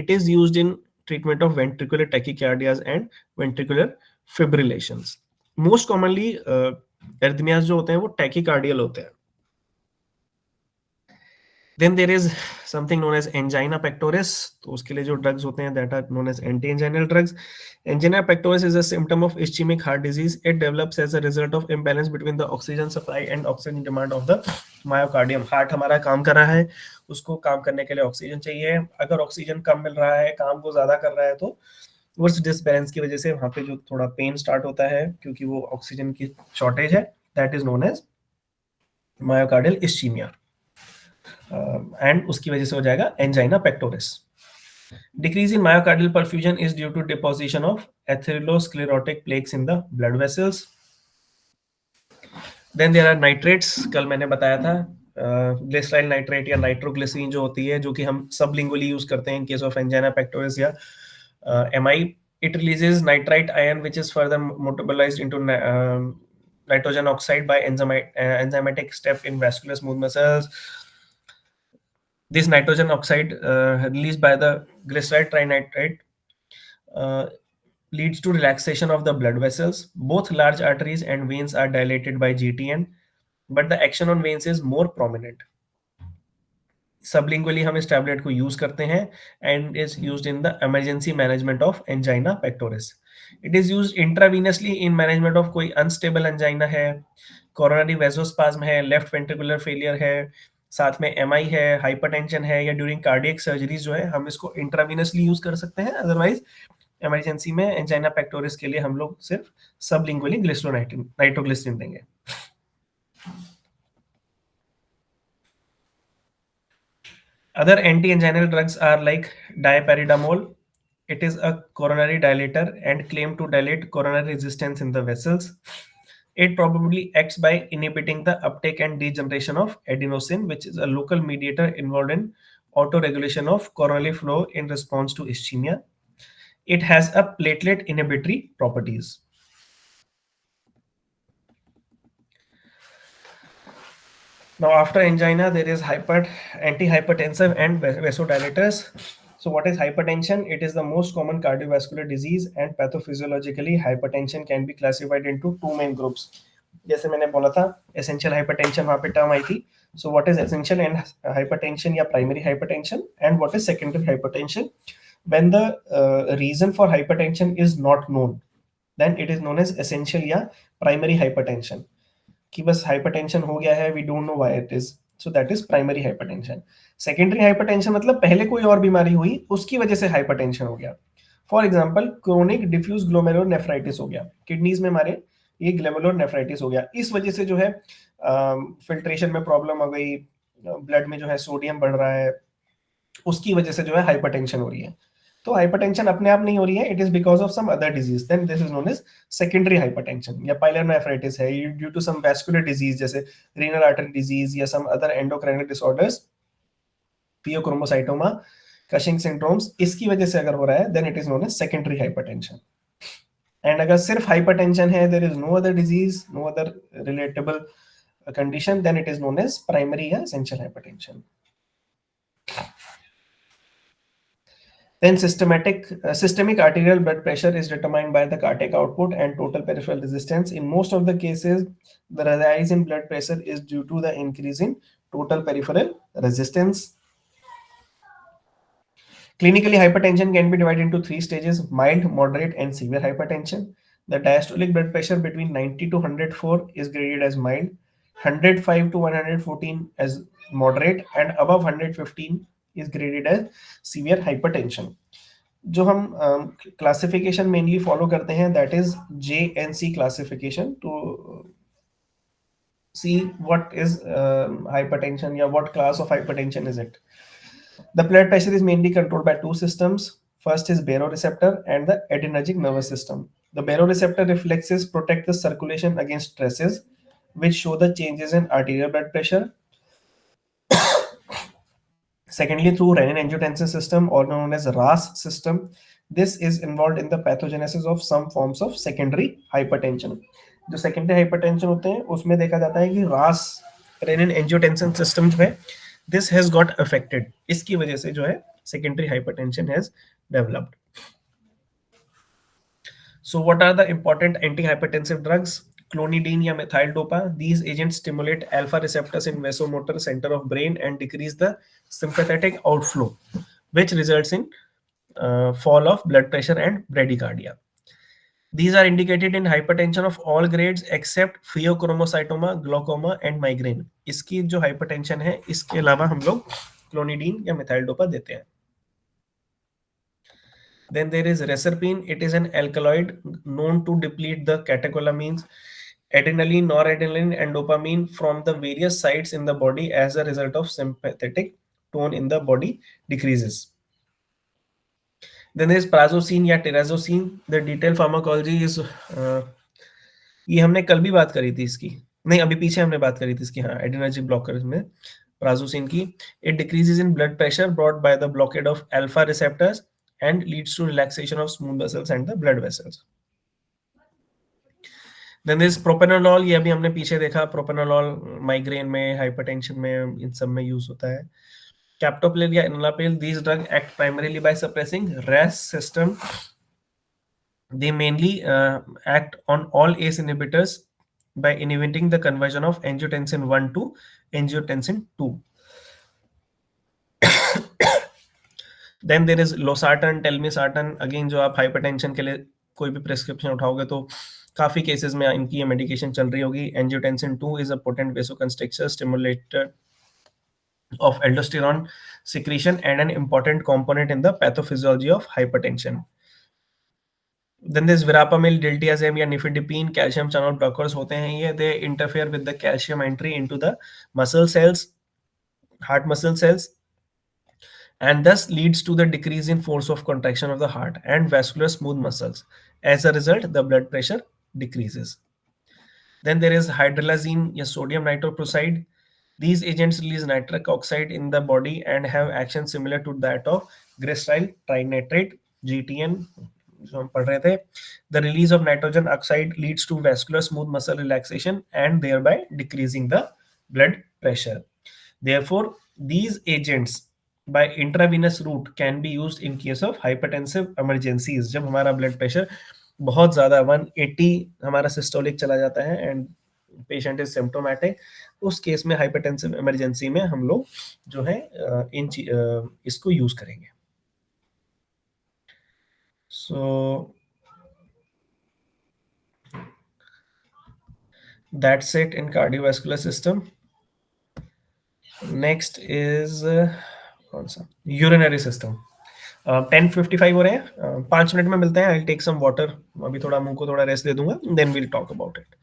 It is used in treatment of ventricular tachycardias and ventricular fibrillations. Most commonly arrhythmias जो होते हैं वो tachycardial होते हैं। Then there is something known as angina pectoris, तो उसके लिए जो drugs होते हैं that are known as anti-anginal drugs. Angina pectoris is a symptom of ischemic heart disease. It develops as a result of imbalance between the oxygen supply and oxygen demand of the myocardium. Heart हमारा काम कर रहा है, उसको काम करने के लिए ऑक्सीजन चाहिए। अगर ऑक्सीजन कम मिल रहा है, काम को ज्यादा कर रहा है, तो उस डिसबैलेंस की वजह से वहां पे जो थोड़ा पेन स्टार्ट होता है क्योंकि वो ऑक्सीजन की शॉर्टेज है, that is known as myocardial ischemia. And उसकी वजह से हो जाएगा angina pectoris. Decrease in myocardial perfusion is due to deposition of atherosclerotic plaques in the blood vessels. Then there are nitrates, कल मैंने बताया था ग्लिसराइल नाइट्रेट या नाइट्रोग्लिसरीन जो होती है, जो कि हम सबलिंगुअली यूज करते हैं इन केस ऑफ एंजाइना पेक्टोरिस या MI. It releases nitrite ion which is further metabolized into nitrogen oxide by enzymatic step in vascular smooth muscles. This nitrogen oxide released by the glyceride trinitrate leads to relaxation of the blood vessels. Both large arteries and veins are dilated by GTN, but the action on veins is more prominent. Sublingually हम इस tablet को use करते हैं and is used in the emergency management of angina pectoris. It is used intravenously in management of कोई unstable angina है, coronary vasospasm है, left ventricular failure है, साथ में MI है, hypertension है, या ड्यूरिंग कार्डियक सर्जरीज जो है हम इसको इंट्रावीनसली यूज कर सकते हैं। अदरवाइज इमरजेंसी में एंजाइना पेक्टोरिस के लिए हम लोग सिर्फ सबलिंगुअली नाइट्रोग्लिसरीन देंगे। Other anti-anginal drugs are like diaperidamole. It is a coronary dilator and claimed to dilate coronary resistance in the vessels. It probably acts by inhibiting the uptake and degeneration of adenosine, which is a local mediator involved in autoregulation of coronary flow in response to ischemia. It has a platelet inhibitory properties. Now, after angina, there is antihypertensive and vasodilators. So, what is hypertension? It is the most common cardiovascular disease, and pathophysiologically, hypertension can be classified into two main groups. जैसे मैंने बोला था, essential hypertension वहाँ पे term आई थी. So, what is essential and hypertension या primary hypertension, and what is secondary hypertension? When the reason for hypertension is not known, then it is known as essential या primary hypertension. कि बस hypertension हो गया है, we don't know why it is, so that is primary hypertension. Secondary hypertension मतलब पहले कोई और बीमारी हुई उसकी वजह से हाइपरटेंशन हो गया। For example chronic diffuse glomerulonephritis हो गया, किडनीज में हमारे ये ग्लोमेरुलोनेफ्राइटिस हो गया, इस वजह से जो है फिल्ट्रेशन में प्रॉब्लम हो गई, ब्लड में जो है सोडियम बढ़ रहा है, उसकी वजह से जो है हाइपरटेंशन हो रही है। तो हाइपरटेंशन अपने आप नहीं हो रही है, it is because of some other disease, then this is known as secondary hypertension. या पाइलोनेफ्राइटिस है due to some vascular disease जैसे रीनल आर्टरी डिजीज या some other endocrinal disorders, pheochromocytoma, Cushing syndromes, इसकी वजह से अगर हो रहा है then it is known as secondary hypertension. And अगर सिर्फ हाइपरटेंशन है, there is no other disease, no other relatable condition, then it is known as primary या essential hypertension. Then systemic arterial blood pressure is determined by the cardiac output and total peripheral resistance. In most of the cases, the rise in blood pressure is due to the increase in total peripheral resistance. Clinically, hypertension can be divided into three stages: mild, moderate, and severe hypertension. The diastolic blood pressure between 90 to 104 is graded as mild, 105 to 114 as moderate, and above 115 is graded as severe hypertension. जो हम classification mainly follow करते हैं, that is JNC classification, to see what is hypertension, या what class of hypertension is it. The blood pressure is mainly controlled by two systems. First is baroreceptor and the adrenergic nervous system. The baroreceptor reflexes protect the circulation against stresses, which show the changes in arterial blood pressure. Secondly, through renin-angiotensin system, or known as RAS system, this is involved in the pathogenesis of some forms of secondary hypertension. जो secondary hypertension होते हैं उसमें देखा जाता है कि RAS renin-angiotensin system जो है, this has got affected. इसकी वजह से जो है secondary hypertension has developed. So what are the important antihypertensive drugs? Clonidine या methyl dopa. These agents stimulate alpha receptors in vasomotor center of brain and decrease the sympathetic outflow, which results in fall of blood pressure and bradycardia. These are indicated in hypertension of all grades except pheochromocytoma, glaucoma and migraine. इसकी जो hypertension है, इसके अलावा हम लोग clonidine या methyl dopa देते हैं. Then there is reserpine. It is an alkaloid known to deplete the catecholamines, adrenaline, noradrenaline, and dopamine from the various sites in the body. As a result of sympathetic tone in the body decreases. Then there is prazosin या terazosin. The detailed pharmacology is ये हमने कल भी बात करी थी इसकी, नहीं अभी पीछे हमने बात करी थी इसकी, हाँ, एड्रेनर्जिक ब्लॉकर में प्राजोसिन की. It decreases in blood pressure brought by the blockade of alpha receptors and leads to relaxation of smooth vessels and the blood vessels. Then there is propranolol. ये अभी हमने पीछे देखा, propranolol माइग्रेन में, hypertension में, इन सब में यूज होता है. Captopril या enalapril, these drugs act primarily by suppressing RAS system. They mainly act on all ACE inhibitors by inhibiting the conversion of angiotensin 1 to angiotensin 2. Then there is losartan, telmisartan. Again, जो आप hypertension के लिए कोई भी prescription उठाओगे तो काफी cases में इनकी ये medication चल रही होगी. Angiotensin 2 is a potent vasoconstrictor stimulator of aldosterone secretion and an important component in the pathophysiology of hypertension. Then there's verapamil, diltiazem या nifedipine, calcium channel blockers होते हैं ये. They interfere with the calcium entry into the muscle cells, heart muscle cells, and thus leads to the decrease in force of contraction of the heart and vascular smooth muscles. As a result, the blood pressure decreases. Then there is hydralazine, या sodium nitroprusside. These agents release nitric oxide in the body and have action similar to that of glyceryl trinitrate, GTN, जो हम पढ़ रहे थे. The release of nitrogen oxide leads to vascular smooth muscle relaxation and thereby decreasing the blood pressure. Therefore, these agents by intravenous route can be used in case of hypertensive emergencies. जब हमारा blood pressure बहुत ज़्यादा 180 हमारा systolic चला जाता है and patient is symptomatic, उस case में हाइपरटेंसिव इमरजेंसी में हम लोग जो है इसको यूज करेंगे. So that's it in cardiovascular system. Next is कौन सा, यूरिनरी सिस्टम. 10:55 हो रहे हैं, 5 मिनट में मिलते हैं. I will take some water, अभी थोड़ा मुंह को थोड़ा रेस्ट दे दूंगा, then we'll talk about it.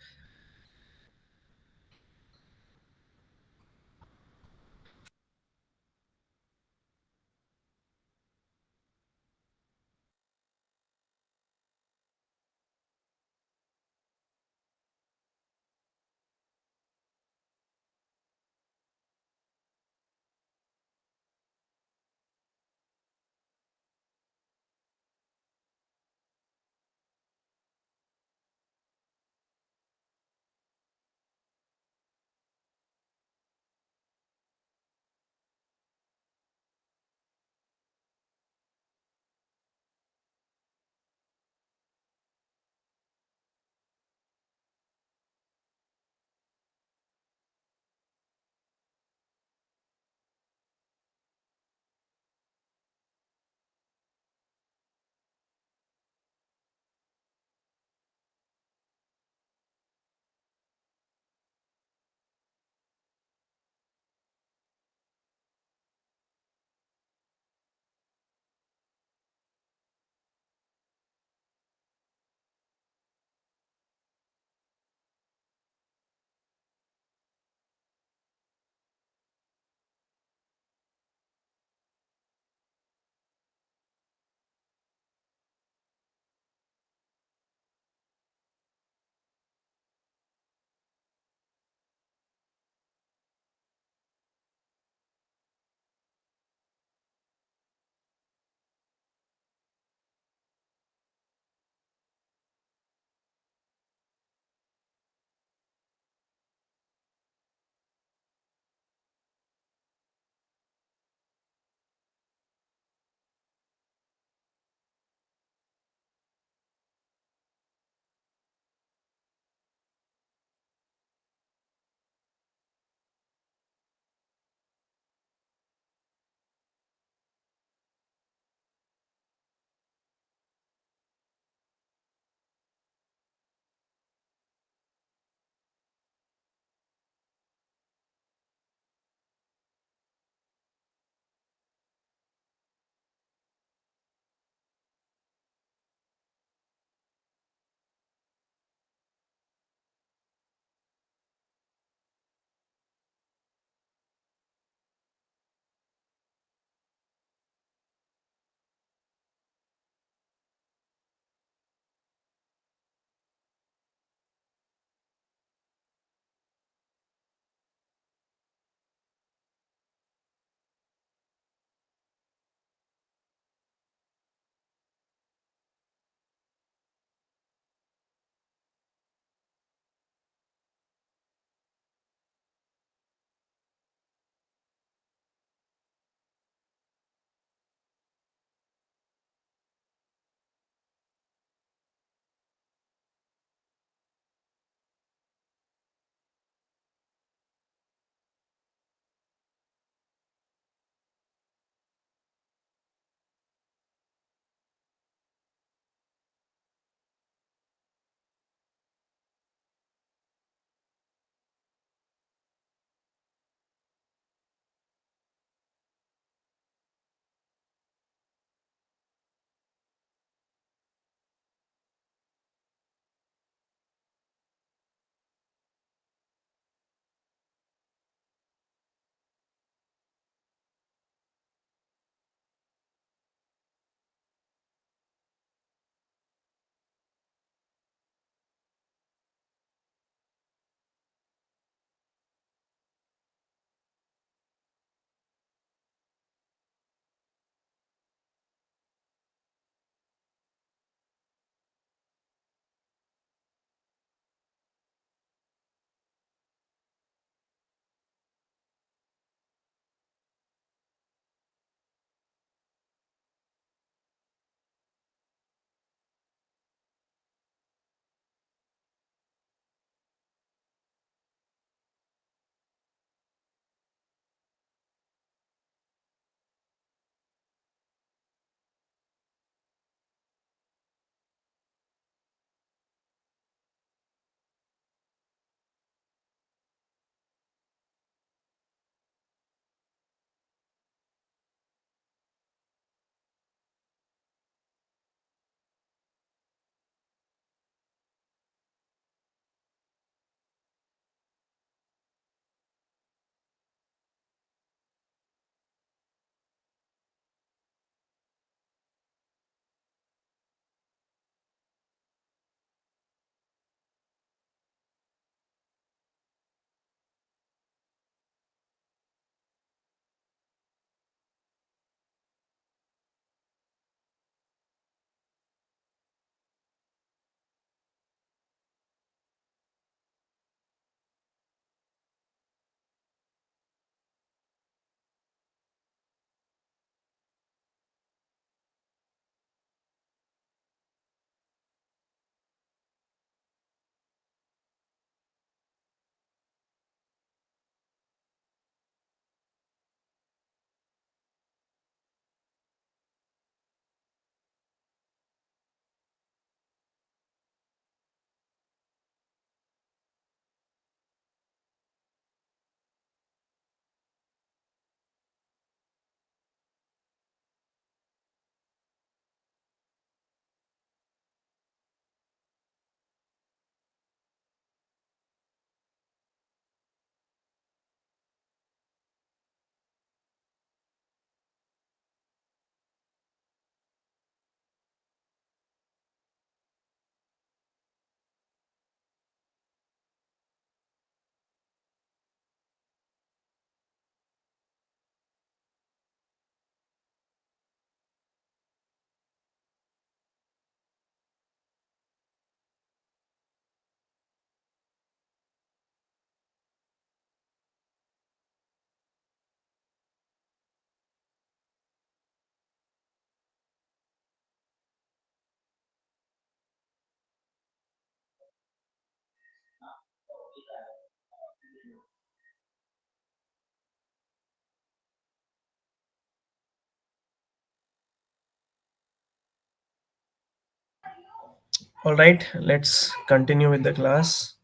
All right, let's continue with the class.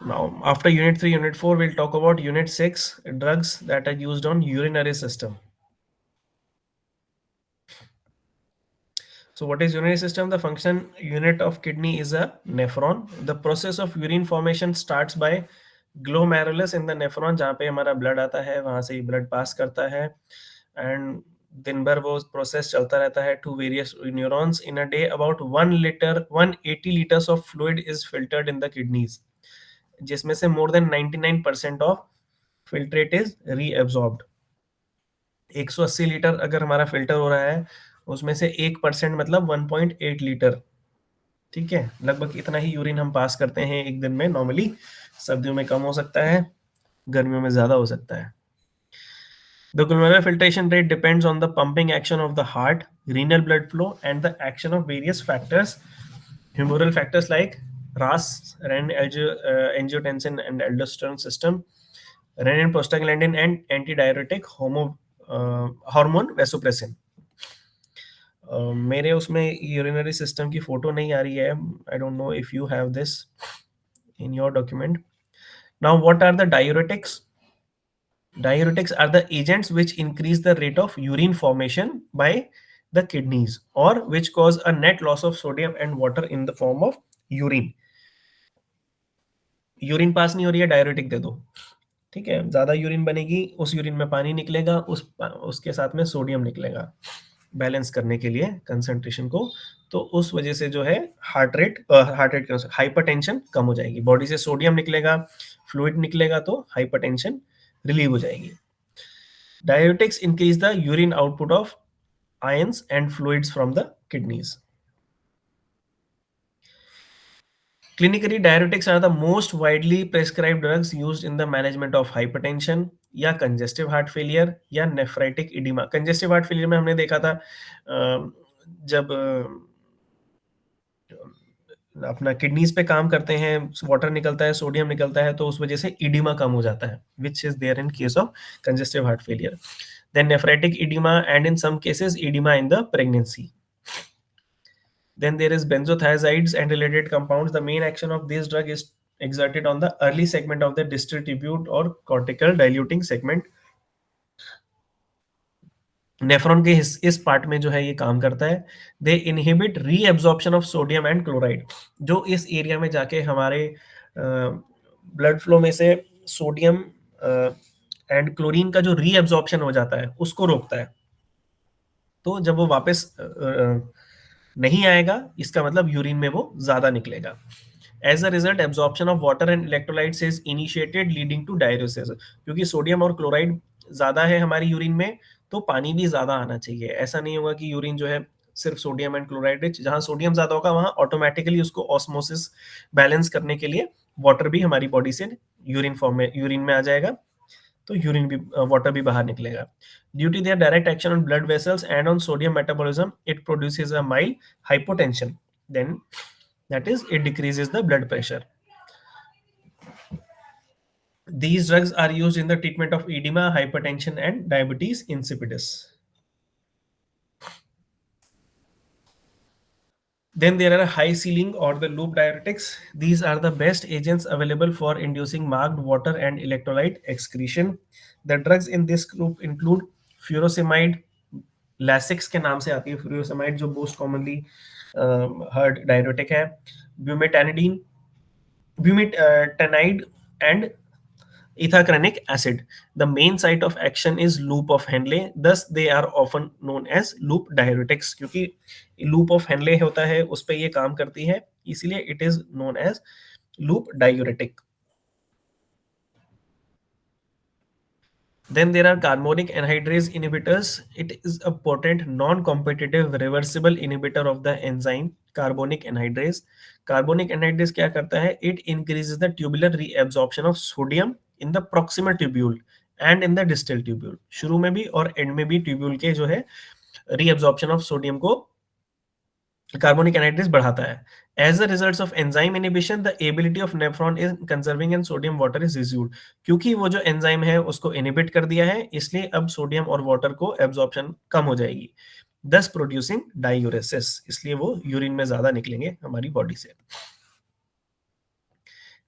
Now, after Unit 3, Unit 4, we'll talk about Unit 6, drugs that are used on urinary system. So what is urinary system? The function unit of kidney is a nephron. The process of urine formation starts by glomerulus in the nephron, जहाँ पे हमारा blood आता है, वहाँ से ही blood pass करता है, and दिन भर वो process चलता रहता है to various neurons. In a day, about 180 liters of fluid is filtered in the kidneys, जिसमें से more than 99% of filtrate is reabsorbed. 180 litre अगर हमारा फिल्टर हो रहा है, उसमें से 1% मतलब 1.8 लीटर, ठीक है, लगभग इतना ही यूरिन हम पास करते हैं एक दिन में नॉर्मली. सर्दियों में कम हो सकता है, गर्मियों में ज्यादा हो सकता है. The glomerular filtration rate depends on the pumping action of the heart, renal blood flow, and the action of various factors. Humoral factors like RAS, angiotensin and aldosterone system, renin, prostaglandin, and antidiuretic hormone vasopressin. मेरे उसमें urinary system की photo नहीं आ रही है. I don't know if you have this in your document. Now what are the diuretics? Diuretics are the agents which increase the rate of urine formation by the kidneys, or which cause a net loss of sodium and water in the form of urine. Urine pass नहीं हो रही है, diuretic दे दो, ठीक है. ज्यादा urine बनेगी, उस यूरिन में पानी निकलेगा, उसके साथ में सोडियम निकलेगा बैलेंस करने के लिए कंसंट्रेशन को. तो उस वजह से जो है हार्ट रेट हाइपरटेंशन कम हो जाएगी. बॉडी से सोडियम निकलेगा, फ्लूइड निकलेगा, तो हाइपरटेंशन रिलीव हो जाएगी. Diuretics increase the urine output of ions and fluids from the kidneys. Clinically, diuretics are the most widely prescribed drugs used in the management of hypertension या congestive heart failure या nephritic edema. Congestive heart failure में हमने देखा था जब अपना kidneys पे काम करते हैं, वाटर निकलता है, सोडियम निकलता है, तो उस वजह से इडिमा कम हो जाता है, which is there in case of congestive heart failure. Then nephritic oedema and in some cases oedema in the pregnancy. Then there is benzothiazides and related compounds. The main action of this drug is exerted on the early segment of the distal tubule or cortical diluting segment. Nephron के इस part में जो है ये काम करता है. They inhibit reabsorption of sodium and chloride. जो इस एरिया में जाके हमारे ब्लड फ्लो में से सोडियम एंड क्लोरीन का जो रीएब्जॉर्प्शन हो जाता है उसको रोकता है. तो जब वो वापस नहीं आएगा, इसका मतलब यूरिन में वो ज्यादा निकलेगा. As a result, absorption of water and electrolytes is initiated, leading to diuresis. क्योंकि सोडियम और क्लोराइड ज्यादा है हमारी यूरिन में, तो पानी भी ज्यादा आना चाहिए. ऐसा नहीं होगा कि यूरिन जो है सिर्फ सोडियम एंड क्लोराइड रिच. जहां सोडियम ज्यादा होगा वहां ऑटोमेटिकली उसको ऑस्मोसिस बैलेंस करने के लिए वाटर भी हमारी बॉडी से यूरिन में आ जाएगा, तो यूरिन भी वाटर भी बाहर निकलेगा. Due to their direct action on blood vessels and on sodium metabolism, it produces a mild hypotension. Then that is, it decreases the blood pressure. These drugs are used in the treatment of edema, hypertension, and diabetes insipidus. Then there are high ceiling or the loop diuretics. These are the best agents available for inducing marked water and electrolyte excretion. The drugs in this group include furosemide. Lasix के नाम से आती है furosemide, जो most commonly heard diuretic है. Bumetanide, and ethacranic acid. The main site of action is loop of Henle. Thus they are often known as loop diuretics. क्योंकि loop of Henle होता है, उस पे ये काम करती है, इसीलिए it is known as loop diuretic. Then there are carbonic anhydrase inhibitors. It is a potent non-competitive reversible inhibitor of the enzyme carbonic anhydrase. Carbonic anhydrase क्या करता है? It increases the tubular reabsorption of sodium in the proximal tubule and in the distal tubule. शुरू में भी और and में भी tubule के जो है रीअब्जॉर्प्शन ऑफ सोडियम को कार्बोनिक एनाइड्रेज बढ़ाता है. As a result of enzyme inhibition, the ability of nephron in conserving and sodium water is reduced. क्योंकि वो जो एंजाइम है उसको इनहिबिट कर दिया है, इसलिए अब सोडियम और वाटर को एब्जॉर्प्शन कम हो जाएगी, thus producing diuresis. इसलिए वो यूरिन में ज्यादा निकलेंगे हमारी बॉडी से.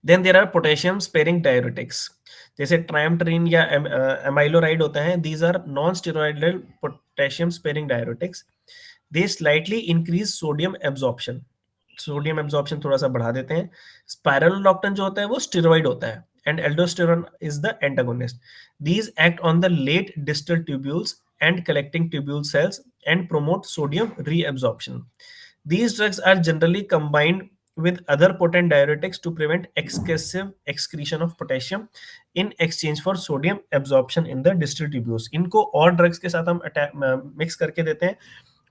Then there are potassium sparing diuretics, जैसे ट्राइमटरीन या एमाइलोराइड होता है. These are non steroidal potassium sparing diuretics. They slightly increase sodium absorption. Sodium absorption थोड़ा सा बढ़ा देते हैं. स्पाइरलोलॉक्टन जो होता है वो स्टेरॉइड होता है, and aldosterone is the antagonist. These act on the late distal tubules and collecting tubule cells and promote sodium reabsorption. These drugs are generally combined with other potent diuretics to prevent excessive excretion of potassium in exchange for sodium absorption in the distal tubules. इनको और drugs के साथ हम mix करके देते हैं.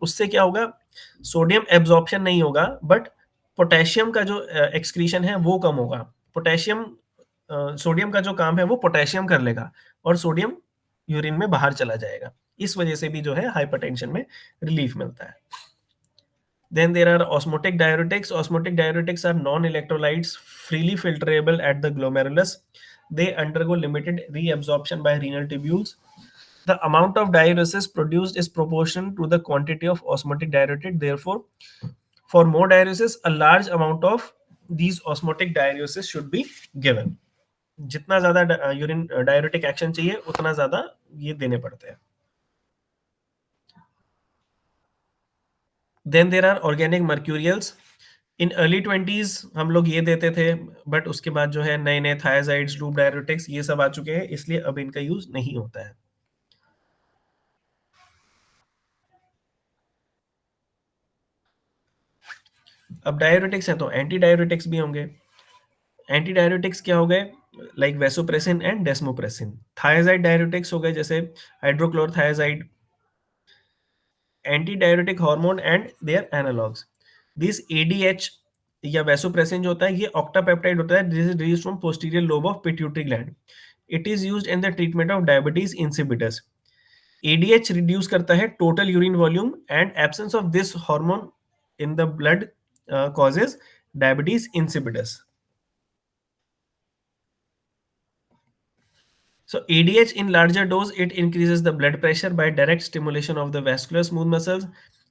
उससे क्या होगा, सोडियम एब्जॉर्प्शन नहीं होगा, बट पोटेशियम का जो एक्सक्रीशन है वो कम होगा. पोटेशियम सोडियम का जो काम है वो पोटेशियम कर लेगा और सोडियम यूरिन में बाहर चला जाएगा. इस वजह से भी जो है हाइपरटेंशन में रिलीफ मिलता है. Then there are osmotic diuretics. Osmotic diuretics are non-electrolytes, freely filterable at the glomerulus. They undergo limited reabsorption by renal tubules. The amount of diuresis produced is proportional to the quantity of osmotic diuretic. Therefore, for more diuresis, a large amount of these osmotic diuresis should be given. जितना ज्यादा urine diuretic action चाहिए उतना ज्यादा ये देने पड़ते हैं. Then there are organic mercurials. In early 20s हम लोग ये देते थे, बट उसके बाद जो है नए नए थायजाइड्स, लूप डायरेटिक्स ये सब आ चुके हैं, इसलिए अब इनका यूज नहीं होता है. अब डायरेटिक्स है तो एंटी डायरेटिक्स भी होंगे. एंटी डायरेटिक्स क्या हो गए, like vasopressin and desmopressin. Thiazide diuretics हो गए जैसे hydrochlorothiazide, anti diuretic hormone and their analogues. This ADH या वेसोप्रेसिन जो होता है ये ऑक्टापेप्टाइड होता है. This is released from posterior lobe of pituitary gland. It is used in the treatment of diabetes insipidus. ADH reduce करता है total urine volume, and absence of this hormone in the blood causes diabetes insipidus. So ADH in larger dose, it increases the blood pressure by direct stimulation of the vascular smooth muscles.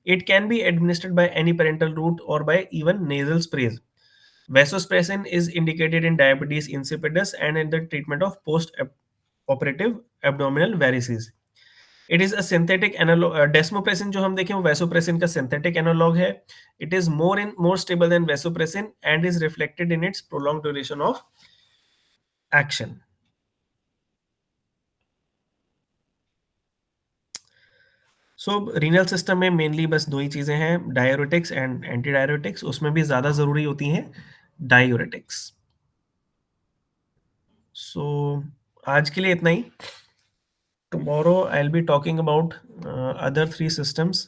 It can be administered by any parenteral route or by even nasal sprays. Vasopressin is indicated in diabetes insipidus and in the treatment of post-operative abdominal varices. It is a synthetic analog. Desmopressin जो हम देखें वो vasopressin का synthetic analog है. It is more stable than vasopressin and is reflected in its prolonged duration of action. So renal system में mainly बस दो ही चीज़ें हैं, डायरेटिक्स एंड एंटी डायरेटिक्स. उसमें भी ज़्यादा ज़रूरी होती हैं डायरेटिक्स. सो आज के लिए इतना ही. Tomorrow I will be talking about other 3 systems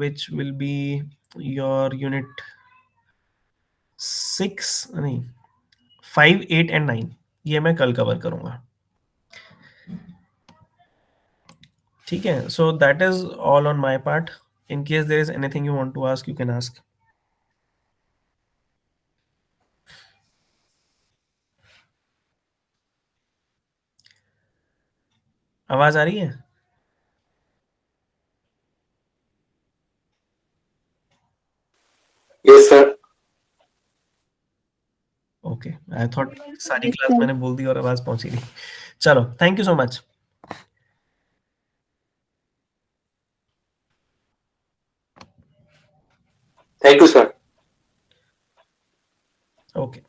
which will be your unit 6 नहीं 5, 8 and 9. ये मैं कल कवर करूँगा. ठीक है. So that is all on my part. In case there is anything you want to ask, you can ask. आवाज आ रही है? Yes, sir. Okay, I thought सारी क्लास मैंने बोल दी और आवाज पहुंची नहीं. चलो, thank you so much. Thank you, sir. Okay.